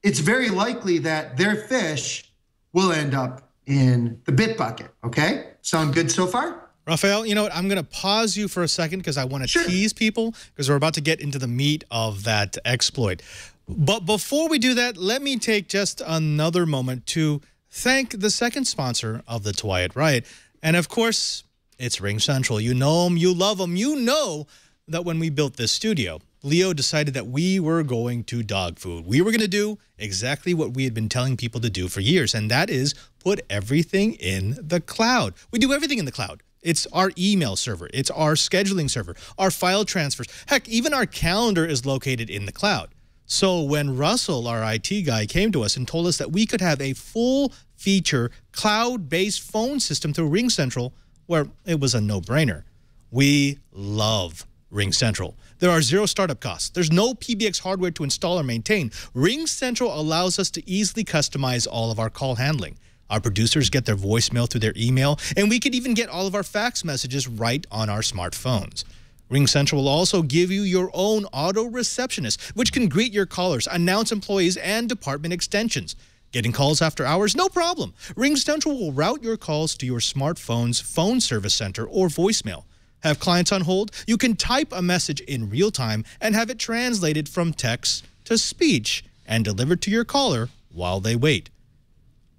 it's very likely that their phish will end up in the bit bucket, okay? Sound good so far? Rafael, you know what? I'm going to pause you for a second because I want to tease people because we're about to get into the meat of that exploit. But before we do that, let me take just another moment to thank the second sponsor of the Twiat Riot. And of course, it's Ring Central. You know them, you love them. You know that when we built this studio, Leo decided that we were going to dog food. We were going to do exactly what we had been telling people to do for years, and that is put everything in the cloud. We do everything in the cloud. It's our email server. It's our scheduling server, our file transfers. Heck, even our calendar is located in the cloud. So when Russell, our IT guy, came to us and told us that we could have a full-feature cloud-based phone system through Ring Central, well, it was a no-brainer. We love Ring Central. There are zero startup costs. There's no PBX hardware to install or maintain. Ring Central allows us to easily customize all of our call handling. Our producers get their voicemail through their email, and we could even get all of our fax messages right on our smartphones. Ring Central will also give you your own auto receptionist, which can greet your callers, announce employees, and department extensions. Getting calls after hours? No problem. Ring Central will route your calls to your smartphone's phone service center or voicemail. Have clients on hold? You can type a message in real time and have it translated from text to speech and delivered to your caller while they wait.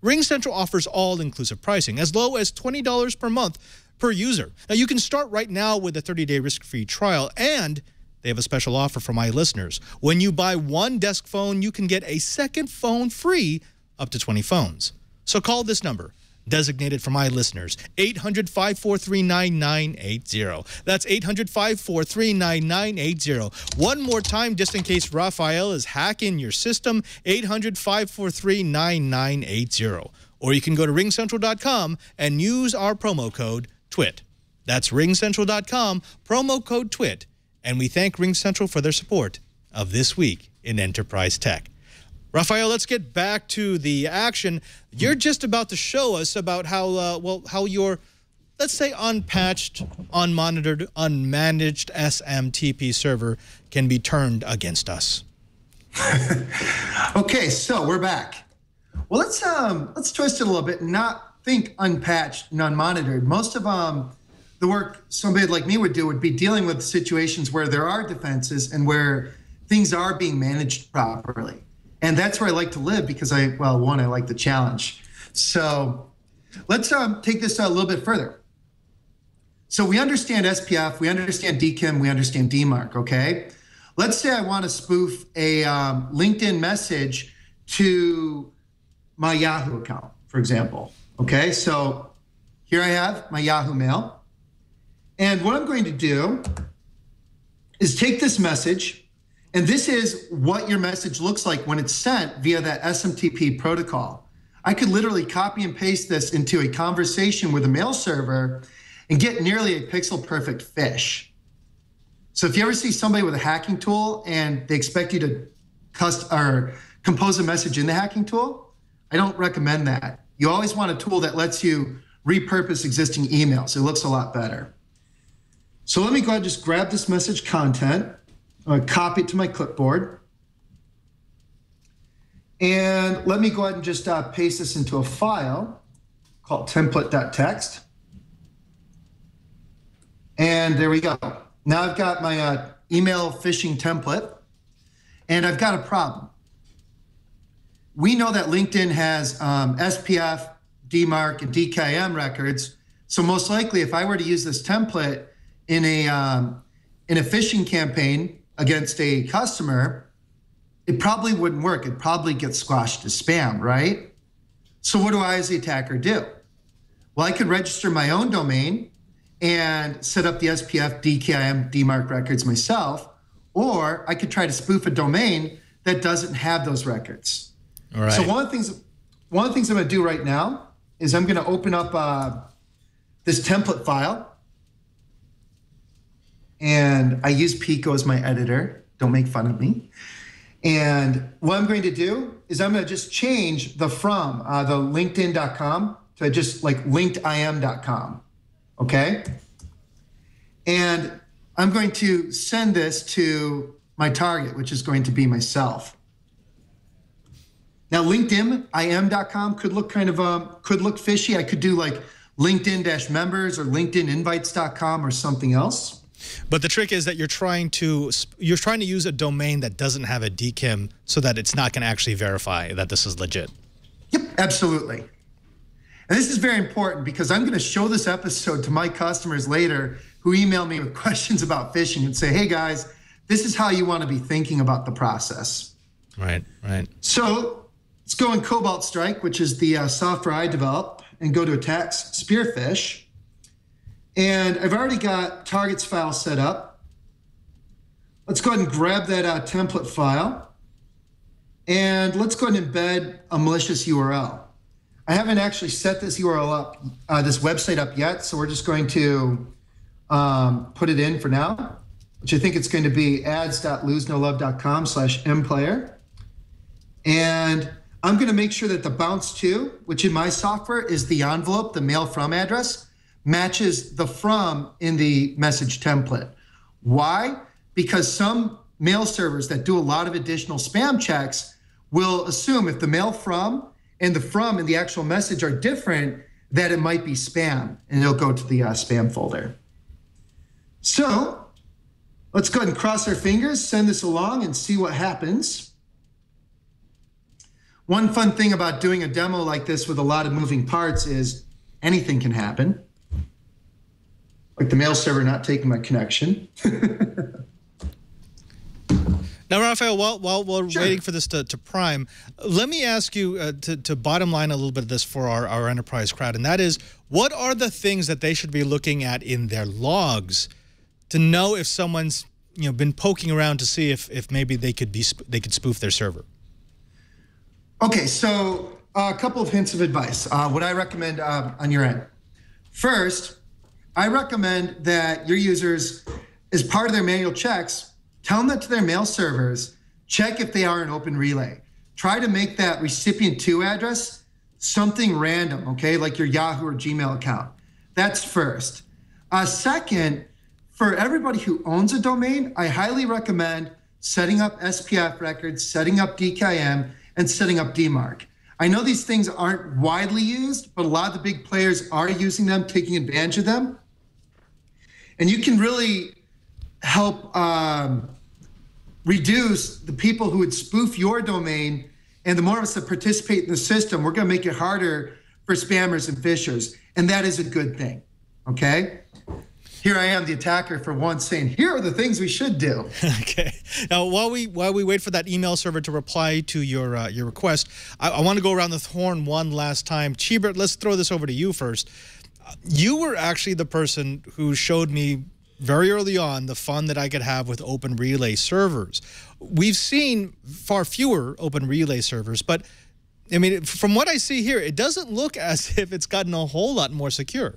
Ring Central offers all-inclusive pricing, as low as $20 per month per user. Now, you can start right now with a 30-day risk-free trial, and they have a special offer for my listeners. When you buy one desk phone, you can get a second phone free up to 20 phones. So call this number, designated for my listeners, 800-543-9980. That's 800-543-9980. One more time, just in case Rafael is hacking your system, 800-543-9980. Or you can go to ringcentral.com and use our promo code TWIT. That's ringcentral.com, promo code TWIT. And we thank Ring Central for their support of This Week in Enterprise Tech. Rafael, let's get back to the action. You're just about to show us about how, how your, let's say, unpatched, unmonitored, unmanaged SMTP server can be turned against us. Okay, so we're back. Well, let's twist it a little bit and not think unpatched and unmonitored. Most of the work somebody like me would do would be dealing with situations where there are defenses and where things are being managed properly. And that's where I like to live because I like the challenge. So let's take this a little bit further. So we understand SPF, we understand DKIM, we understand DMARC, okay? Let's say I want to spoof a LinkedIn message to my Yahoo account, for example, okay? So here I have my Yahoo mail. And what I'm going to do is take this message, and this is what your message looks like when it's sent via that SMTP protocol. I could literally copy and paste this into a conversation with a mail server and get nearly a pixel perfect phish. So if you ever see somebody with a hacking tool and they expect you to compose a message in the hacking tool, I don't recommend that. You always want a tool that lets you repurpose existing emails. It looks a lot better. So let me go ahead and just grab this message content. I'm going to copy it to my clipboard. And let me go ahead and just paste this into a file called template.txt. And there we go. Now I've got my email phishing template, and I've got a problem. We know that LinkedIn has SPF, DMARC, and DKIM records. So most likely, if I were to use this template in a phishing campaign against a customer, it probably wouldn't work. It'd probably get squashed as spam, right? So what do I as the attacker do? Well, I could register my own domain and set up the SPF, DKIM, DMARC records myself, or I could try to spoof a domain that doesn't have those records. All right. So one of the things I'm going to do right now is I'm going to open up this template file. And I use Pico as my editor. Don't make fun of me. And what I'm going to do is I'm going to just change the from the linkedin.com to just like linkedin.com. Okay. And I'm going to send this to my target, which is going to be myself. Now, LinkedIn.com could look kind of could look fishy. I could do like LinkedIn-members or LinkedIninvites.com or something else. But the trick is that you're trying to use a domain that doesn't have a DKIM so that it's not going to actually verify that this is legit. Yep, absolutely. And this is very important because I'm going to show this episode to my customers later who email me with questions about phishing and say, hey guys, this is how you want to be thinking about the process. Right, right. So let's go in Cobalt Strike, which is the software I develop, and go to attacks, Spearfish. And I've already got targets file set up. Let's go ahead and grab that template file. And let's go ahead and embed a malicious URL. I haven't actually set this URL up, this website up yet, so we're just going to put it in for now, which I think it's going to be ads.losenolove.com/mplayer. And I'm going to make sure that the bounce to, which in my software is the envelope, the mail from address, matches the from in the message template. Why? Because some mail servers that do a lot of additional spam checks will assume if the mail from and the from in the actual message are different, that it might be spam, and it'll go to the spam folder. So let's go ahead and cross our fingers, send this along, and see what happens. One fun thing about doing a demo like this with a lot of moving parts is anything can happen. Like the mail server not taking my connection. Now, Rafael, while we're waiting for this to prime, let me ask you to bottom line a little bit of this for our enterprise crowd, and that is, what are the things that they should be looking at in their logs to know if someone's been poking around to see if maybe they could spoof their server? Okay, so a couple of hints of advice. What I recommend on your end. First, I recommend that your users, as part of their manual checks, tell them that to their mail servers, check if they are an open relay. Try to make that recipient to address something random, okay, like your Yahoo or Gmail account. That's first. Second, for everybody who owns a domain, I highly recommend setting up SPF records, setting up DKIM, and setting up DMARC. I know these things aren't widely used, but a lot of the big players are using them, taking advantage of them. And you can really help reduce the people who would spoof your domain. And the more of us that participate in the system, we're going to make it harder for spammers and phishers. And that is a good thing, okay? Here I am, the attacker, for once, saying, here are the things we should do. Okay. Now, while we wait for that email server to reply to your request, I want to go around the horn one last time. Cheebert, let's throw this over to you first. You were actually the person who showed me very early on the fun that I could have with Open Relay servers. We've seen far fewer Open Relay servers, but I mean, from what I see here, it doesn't look as if it's gotten a whole lot more secure.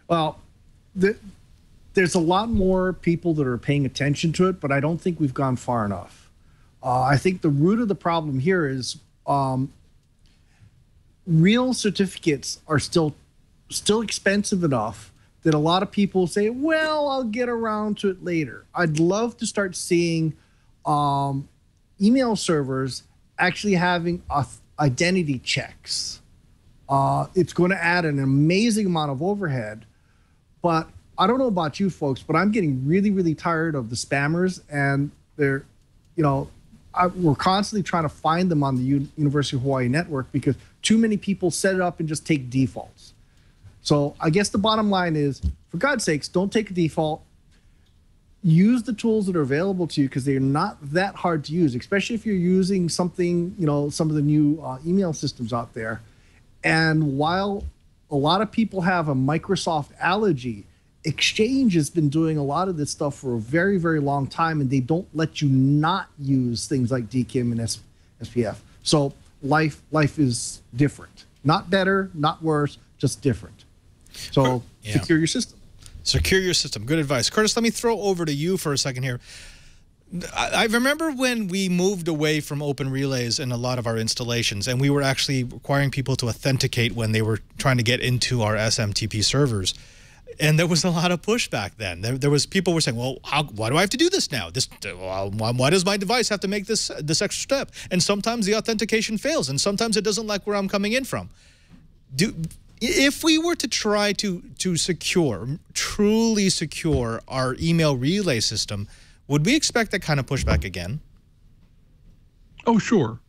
Well, there's a lot more people that are paying attention to it, but I don't think we've gone far enough. I think the root of the problem here is real certificates are still expensive enough that a lot of people say, well, I'll get around to it later. I'd love to start seeing email servers actually having identity checks. It's going to add an amazing amount of overhead, but I don't know about you folks, but I'm getting really, really tired of the spammers, and they're, we're constantly trying to find them on the University of Hawaii network because too many people set it up and just take defaults. So I guess the bottom line is, for God's sakes, don't take a default. Use the tools that are available to you because they're not that hard to use, especially if you're using something, some of the new email systems out there. And while a lot of people have a Microsoft allergy, Exchange has been doing a lot of this stuff for a very, very long time, and they don't let you not use things like DKIM and SPF. So life is different. Not better, not worse, just different. So secure your system. Secure your system. Good advice. Curtis, let me throw over to you for a second here. I remember when we moved away from open relays in a lot of our installations, and we were actually requiring people to authenticate when they were trying to get into our SMTP servers. And there was a lot of pushback then. There was people were saying, well, why do I have to do this now? Why does my device have to make this extra step? And sometimes the authentication fails, and sometimes it doesn't like where I'm coming in from. If we were to try to truly secure our email relay system, would we expect that kind of pushback again? Oh, sure.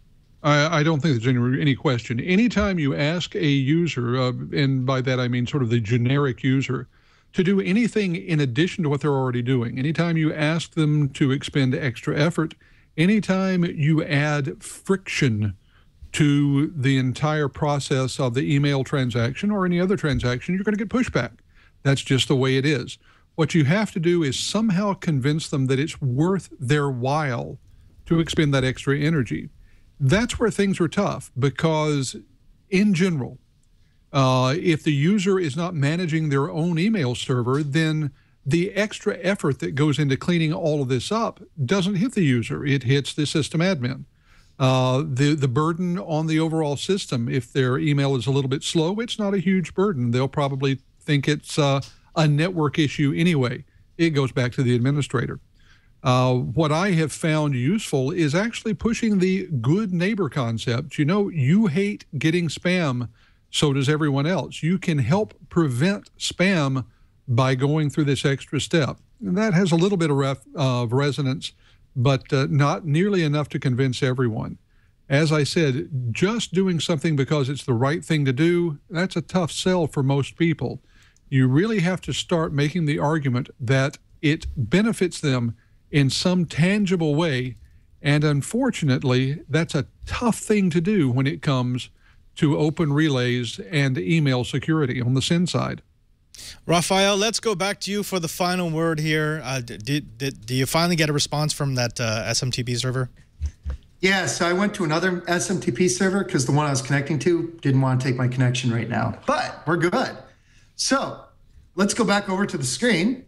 I don't think there's any question. Anytime you ask a user, and by that I mean sort of the generic user, to do anything in addition to what they're already doing, anytime you ask them to expend extra effort, anytime you add friction to the entire process of the email transaction or any other transaction, you're going to get pushback. That's just the way it is. What you have to do is somehow convince them that it's worth their while to expend that extra energy. That's where things are tough, because in general, if the user is not managing their own email server, then the extra effort that goes into cleaning all of this up doesn't hit the user. It hits the system admin. The burden on the overall system, if their email is a little bit slow, it's not a huge burden. They'll probably think it's a network issue anyway. It goes back to the administrator. What I have found useful is actually pushing the good neighbor concept. You know, you hate getting spam, so does everyone else. You can help prevent spam by going through this extra step. And that has a little bit of resonance, but not nearly enough to convince everyone. As I said, just doing something because it's the right thing to do, that's a tough sell for most people. You really have to start making the argument that it benefits them in some tangible way, and unfortunately, that's a tough thing to do when it comes to open relays and email security on the send side. Rafael, let's go back to you for the final word here. Do you finally get a response from that SMTP server? Yeah, so I went to another SMTP server because the one I was connecting to didn't want to take my connection right now, but we're good. So let's go back over to the screen.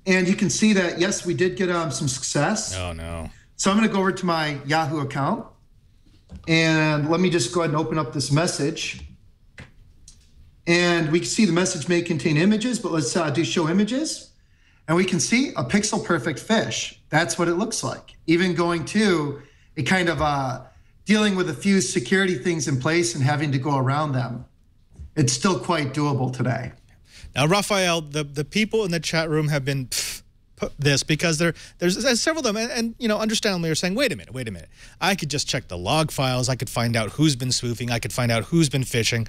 And you can see that, yes, we did get some success. Oh, no. So I'm going to go over to my Yahoo account. And let me just go ahead and open up this message. And we can see the message may contain images, but let's do show images. And we can see a pixel perfect fish. That's what it looks like. Even going to a kind of dealing with a few security things in place and having to go around them. It's still quite doable today. Now, Rafael, the people in the chat room have been this because there's several of them, and you know, understandably, are saying, wait a minute. I could just check the log files. I could find out who's been spoofing. I could find out who's been phishing.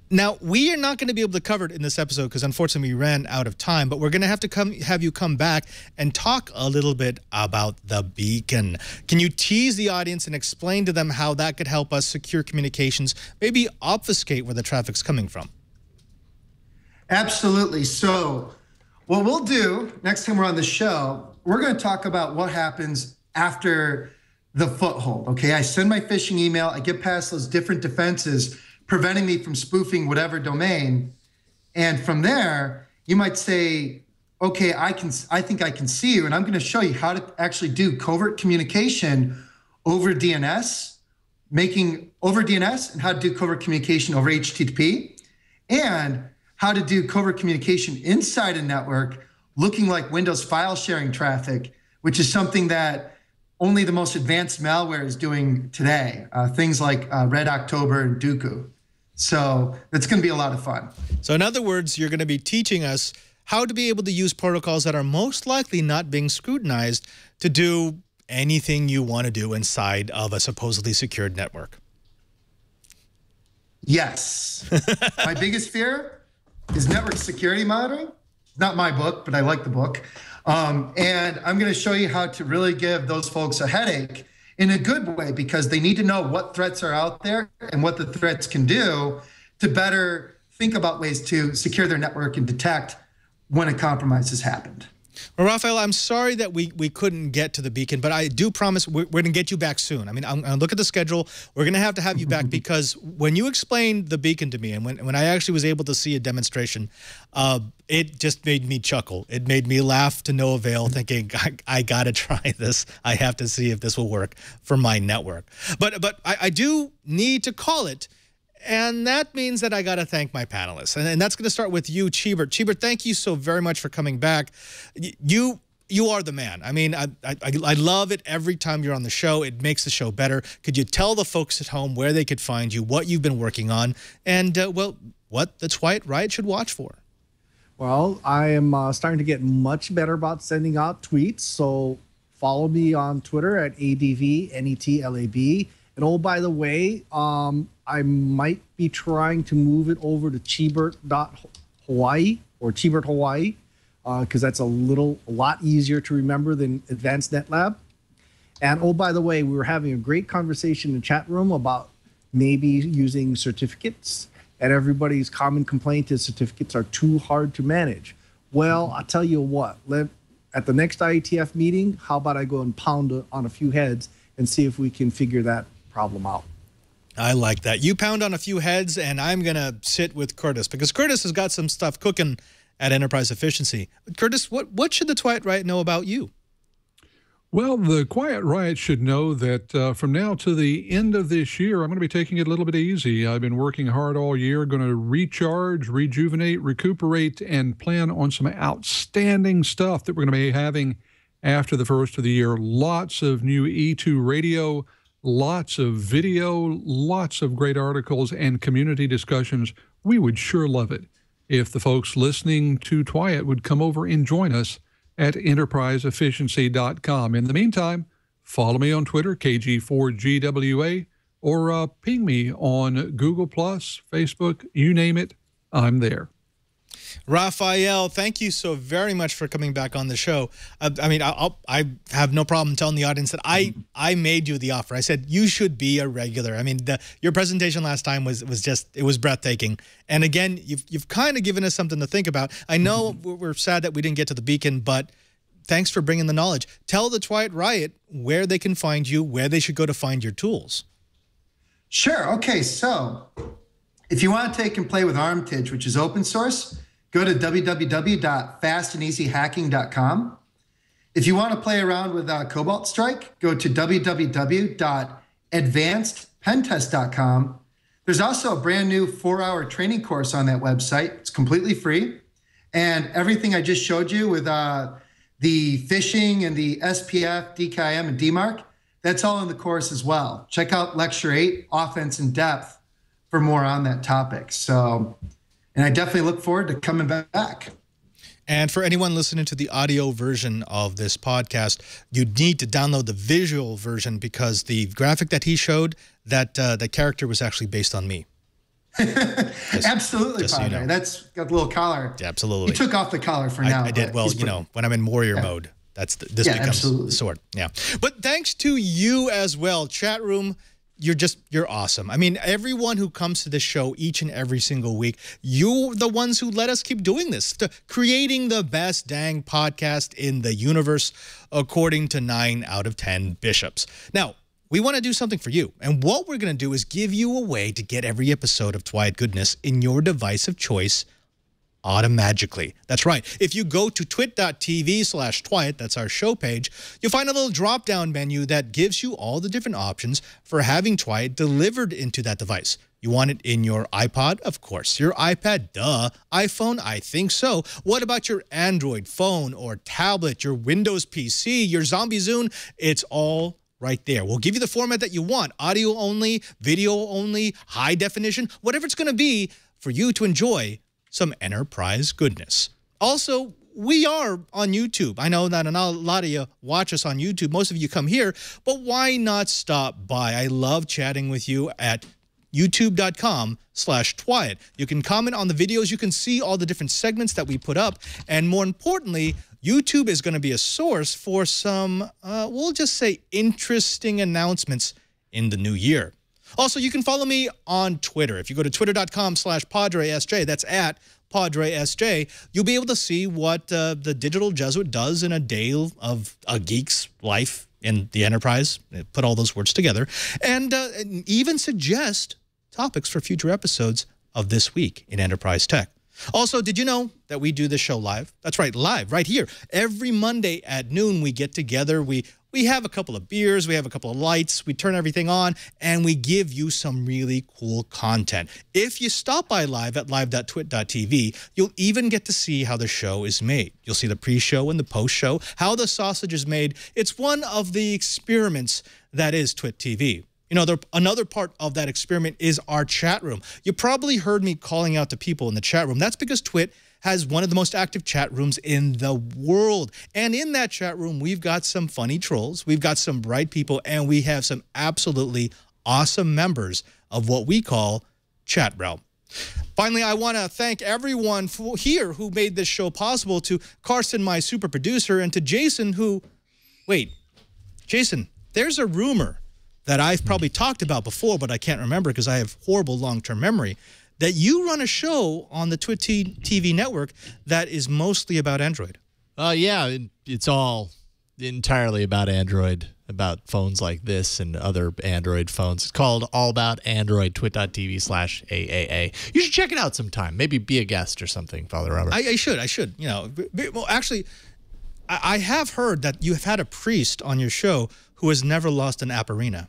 Now, we are not going to be able to cover it in this episode because unfortunately we ran out of time, but we're going to have to have you come back and talk a little bit about the beacon. Can you tease the audience and explain to them how that could help us secure communications, maybe obfuscate where the traffic's coming from? Absolutely. So what we'll do next time we're on the show, we're going to talk about what happens after the foothold. Okay, I send my phishing email. I get past those different defenses preventing me from spoofing whatever domain. And from there, you might say, okay, I think I can see you. And I'm going to show you how to actually do covert communication over DNS, over DNS, and how to do covert communication over HTTP, and how to do covert communication inside a network looking like Windows file sharing traffic, which is something that only the most advanced malware is doing today, things like Red October and Dooku. So it's going to be a lot of fun. So in other words, you're going to be teaching us how to be able to use protocols that are most likely not being scrutinized to do anything you want to do inside of a supposedly secured network. Yes. My biggest fear is network security monitoring. Not my book, but I like the book. And I'm going to show you how to really give those folks a headache in a good way, because they need to know what threats are out there and what the threats can do to better think about ways to secure their network and detect when a compromise has happened. Well, Rafael, I'm sorry that we couldn't get to the beacon, but I do promise we're going to get you back soon. I mean, I'm going to look at the schedule. We're going to have you back because when you explained the beacon to me and when I actually was able to see a demonstration, it just made me chuckle. It made me laugh to no avail, thinking, I got to try this. I have to see if this will work for my network. But I do need to call it. And that means that I got to thank my panelists. And that's going to start with you, Cheebert. Cheebert, thank you so very much for coming back. You are the man. I mean, I love it every time you're on the show. It makes the show better. Could you tell the folks at home where they could find you, what you've been working on, and, well, what the Twiat Riot should watch for? Well, I am starting to get much better about sending out tweets. So follow me on Twitter at ADVNETLAB. And oh, by the way, I might be trying to move it over to Cheebert.Hawaii or Cheebert Hawaii, because that's a lot easier to remember than Advanced Net Lab. And oh, by the way, we were having a great conversation in the chat room about maybe using certificates, and everybody's common complaint is certificates are too hard to manage. Well, I'll tell you what, at the next IETF meeting, how about I go and pound on a few heads and see if we can figure that problem out. I like that. You pound on a few heads, and I'm going to sit with Curtis, because Curtis has got some stuff cooking at Enterprise Efficiency. Curtis, what should the Twiat Riot know about you? Well, the Quiet Riot should know that from now to the end of this year, I'm going to be taking it a little bit easy. I've been working hard all year, going to recharge, rejuvenate, recuperate, and plan on some outstanding stuff that we're going to be having after the first of the year. Lots of new E2 radio, lots of video, lots of great articles and community discussions. We would sure love it if the folks listening to Twiat would come over and join us at enterpriseefficiency.com. In the meantime, follow me on Twitter, KG4GWA, or ping me on Google+, Facebook, you name it, I'm there. Rafael, thank you so very much for coming back on the show. I mean, I have no problem telling the audience that I made you the offer. I said, you should be a regular. I mean, your presentation last time was just, it was breathtaking. And again, you've kind of given us something to think about. I know we're sad that we didn't get to the beacon, but thanks for bringing the knowledge. Tell the Twiat Riot where they can find you, where they should go to find your tools. Sure. Okay. So if you want to take and play with Armitage, which is open source, go to www.fastandeasyhacking.com. If you want to play around with Cobalt Strike, go to www.advancedpentest.com. There's also a brand new 4-hour training course on that website. It's completely free. And everything I just showed you with the phishing and the SPF, DKIM, and DMARC, that's all in the course as well. Check out Lecture 8, Offense in Depth, for more on that topic. So, and I definitely look forward to coming back. And for anyone listening to the audio version of this podcast, you need to download the visual version, because the graphic that he showed, that the character was actually based on me. Absolutely, Padre. So you know. That's got the little collar. Yeah, absolutely. You took off the collar for now. I did. Well, you know, when I'm in warrior mode, this becomes the sword. Yeah. But thanks to you as well, chat room. You're awesome. I mean, everyone who comes to this show each and every single week, you're the ones who let us keep doing this, creating the best dang podcast in the universe, according to 9 out of 10 bishops. Now, we want to do something for you. And what we're going to do is give you a way to get every episode of Twiat Goodness in your device of choice automatically. That's right. If you go to twit.tv/Twiat, that's our show page, you'll find a little drop-down menu that gives you all the different options for having Twiat delivered into that device. You want it in your iPod? Of course. Your iPad? Duh. iPhone? I think so. What about your Android phone or tablet, your Windows PC, your Zombie Zune? It's all right there. We'll give you the format that you want. Audio only, video only, high definition, whatever it's going to be for you to enjoy some enterprise goodness. Also, we are on YouTube. I know that a lot of you watch us on YouTube. Most of you come here, but why not stop by? I love chatting with you at youtube.com/Twiat. You can comment on the videos. You can see all the different segments that we put up. And more importantly, YouTube is going to be a source for some, we'll just say, interesting announcements in the new year. Also, you can follow me on Twitter. If you go to twitter.com/PadreSJ, that's at Padre SJ, you'll be able to see what the Digital Jesuit does in a day of a geek's life in the enterprise. Put all those words together. And even suggest topics for future episodes of This Week in Enterprise Tech. Also, did you know that we do this show live? That's right, live, right here. Every Monday at noon, we get together. We have a couple of beers, we have a couple of lights, we turn everything on, and we give you some really cool content. If you stop by live at live.twit.tv, you'll even get to see how the show is made. You'll see the pre-show and the post-show, how the sausage is made. It's one of the experiments that is Twit TV. You know, another part of that experiment is our chat room. You probably heard me calling out to people in the chat room. That's because Twit has one of the most active chat rooms in the world. And in that chat room, we've got some funny trolls, we've got some bright people, and we have some absolutely awesome members of what we call Chat Realm. Finally, I want to thank everyone here who made this show possible, to Carson, my super producer, and to Jason, who... Wait, Jason, there's a rumor that I've probably talked about before, but I can't remember because I have horrible long-term memory, that you run a show on the Twit TV network that is mostly about Android. Yeah, it's all entirely about Android, about phones like this and other Android phones. It's called All About Android, twit.tv/AAA. You should check it out sometime. Maybe be a guest or something, Father Robert. I should. You know, well, actually, I have heard that you have had a priest on your show who has never lost an apparina.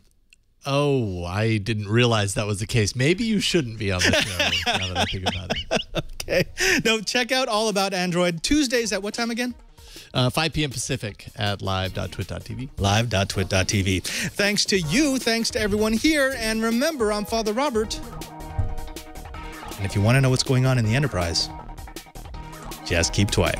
Oh, I didn't realize that was the case. Maybe you shouldn't be on the show now that I think about it. Okay. No, check out All About Android. Tuesdays at what time again? 5 p.m. Pacific at live.twit.tv. Live.twit.tv. Thanks to you. Thanks to everyone here. And remember, I'm Father Robert. And if you want to know what's going on in the Enterprise, just keep quiet.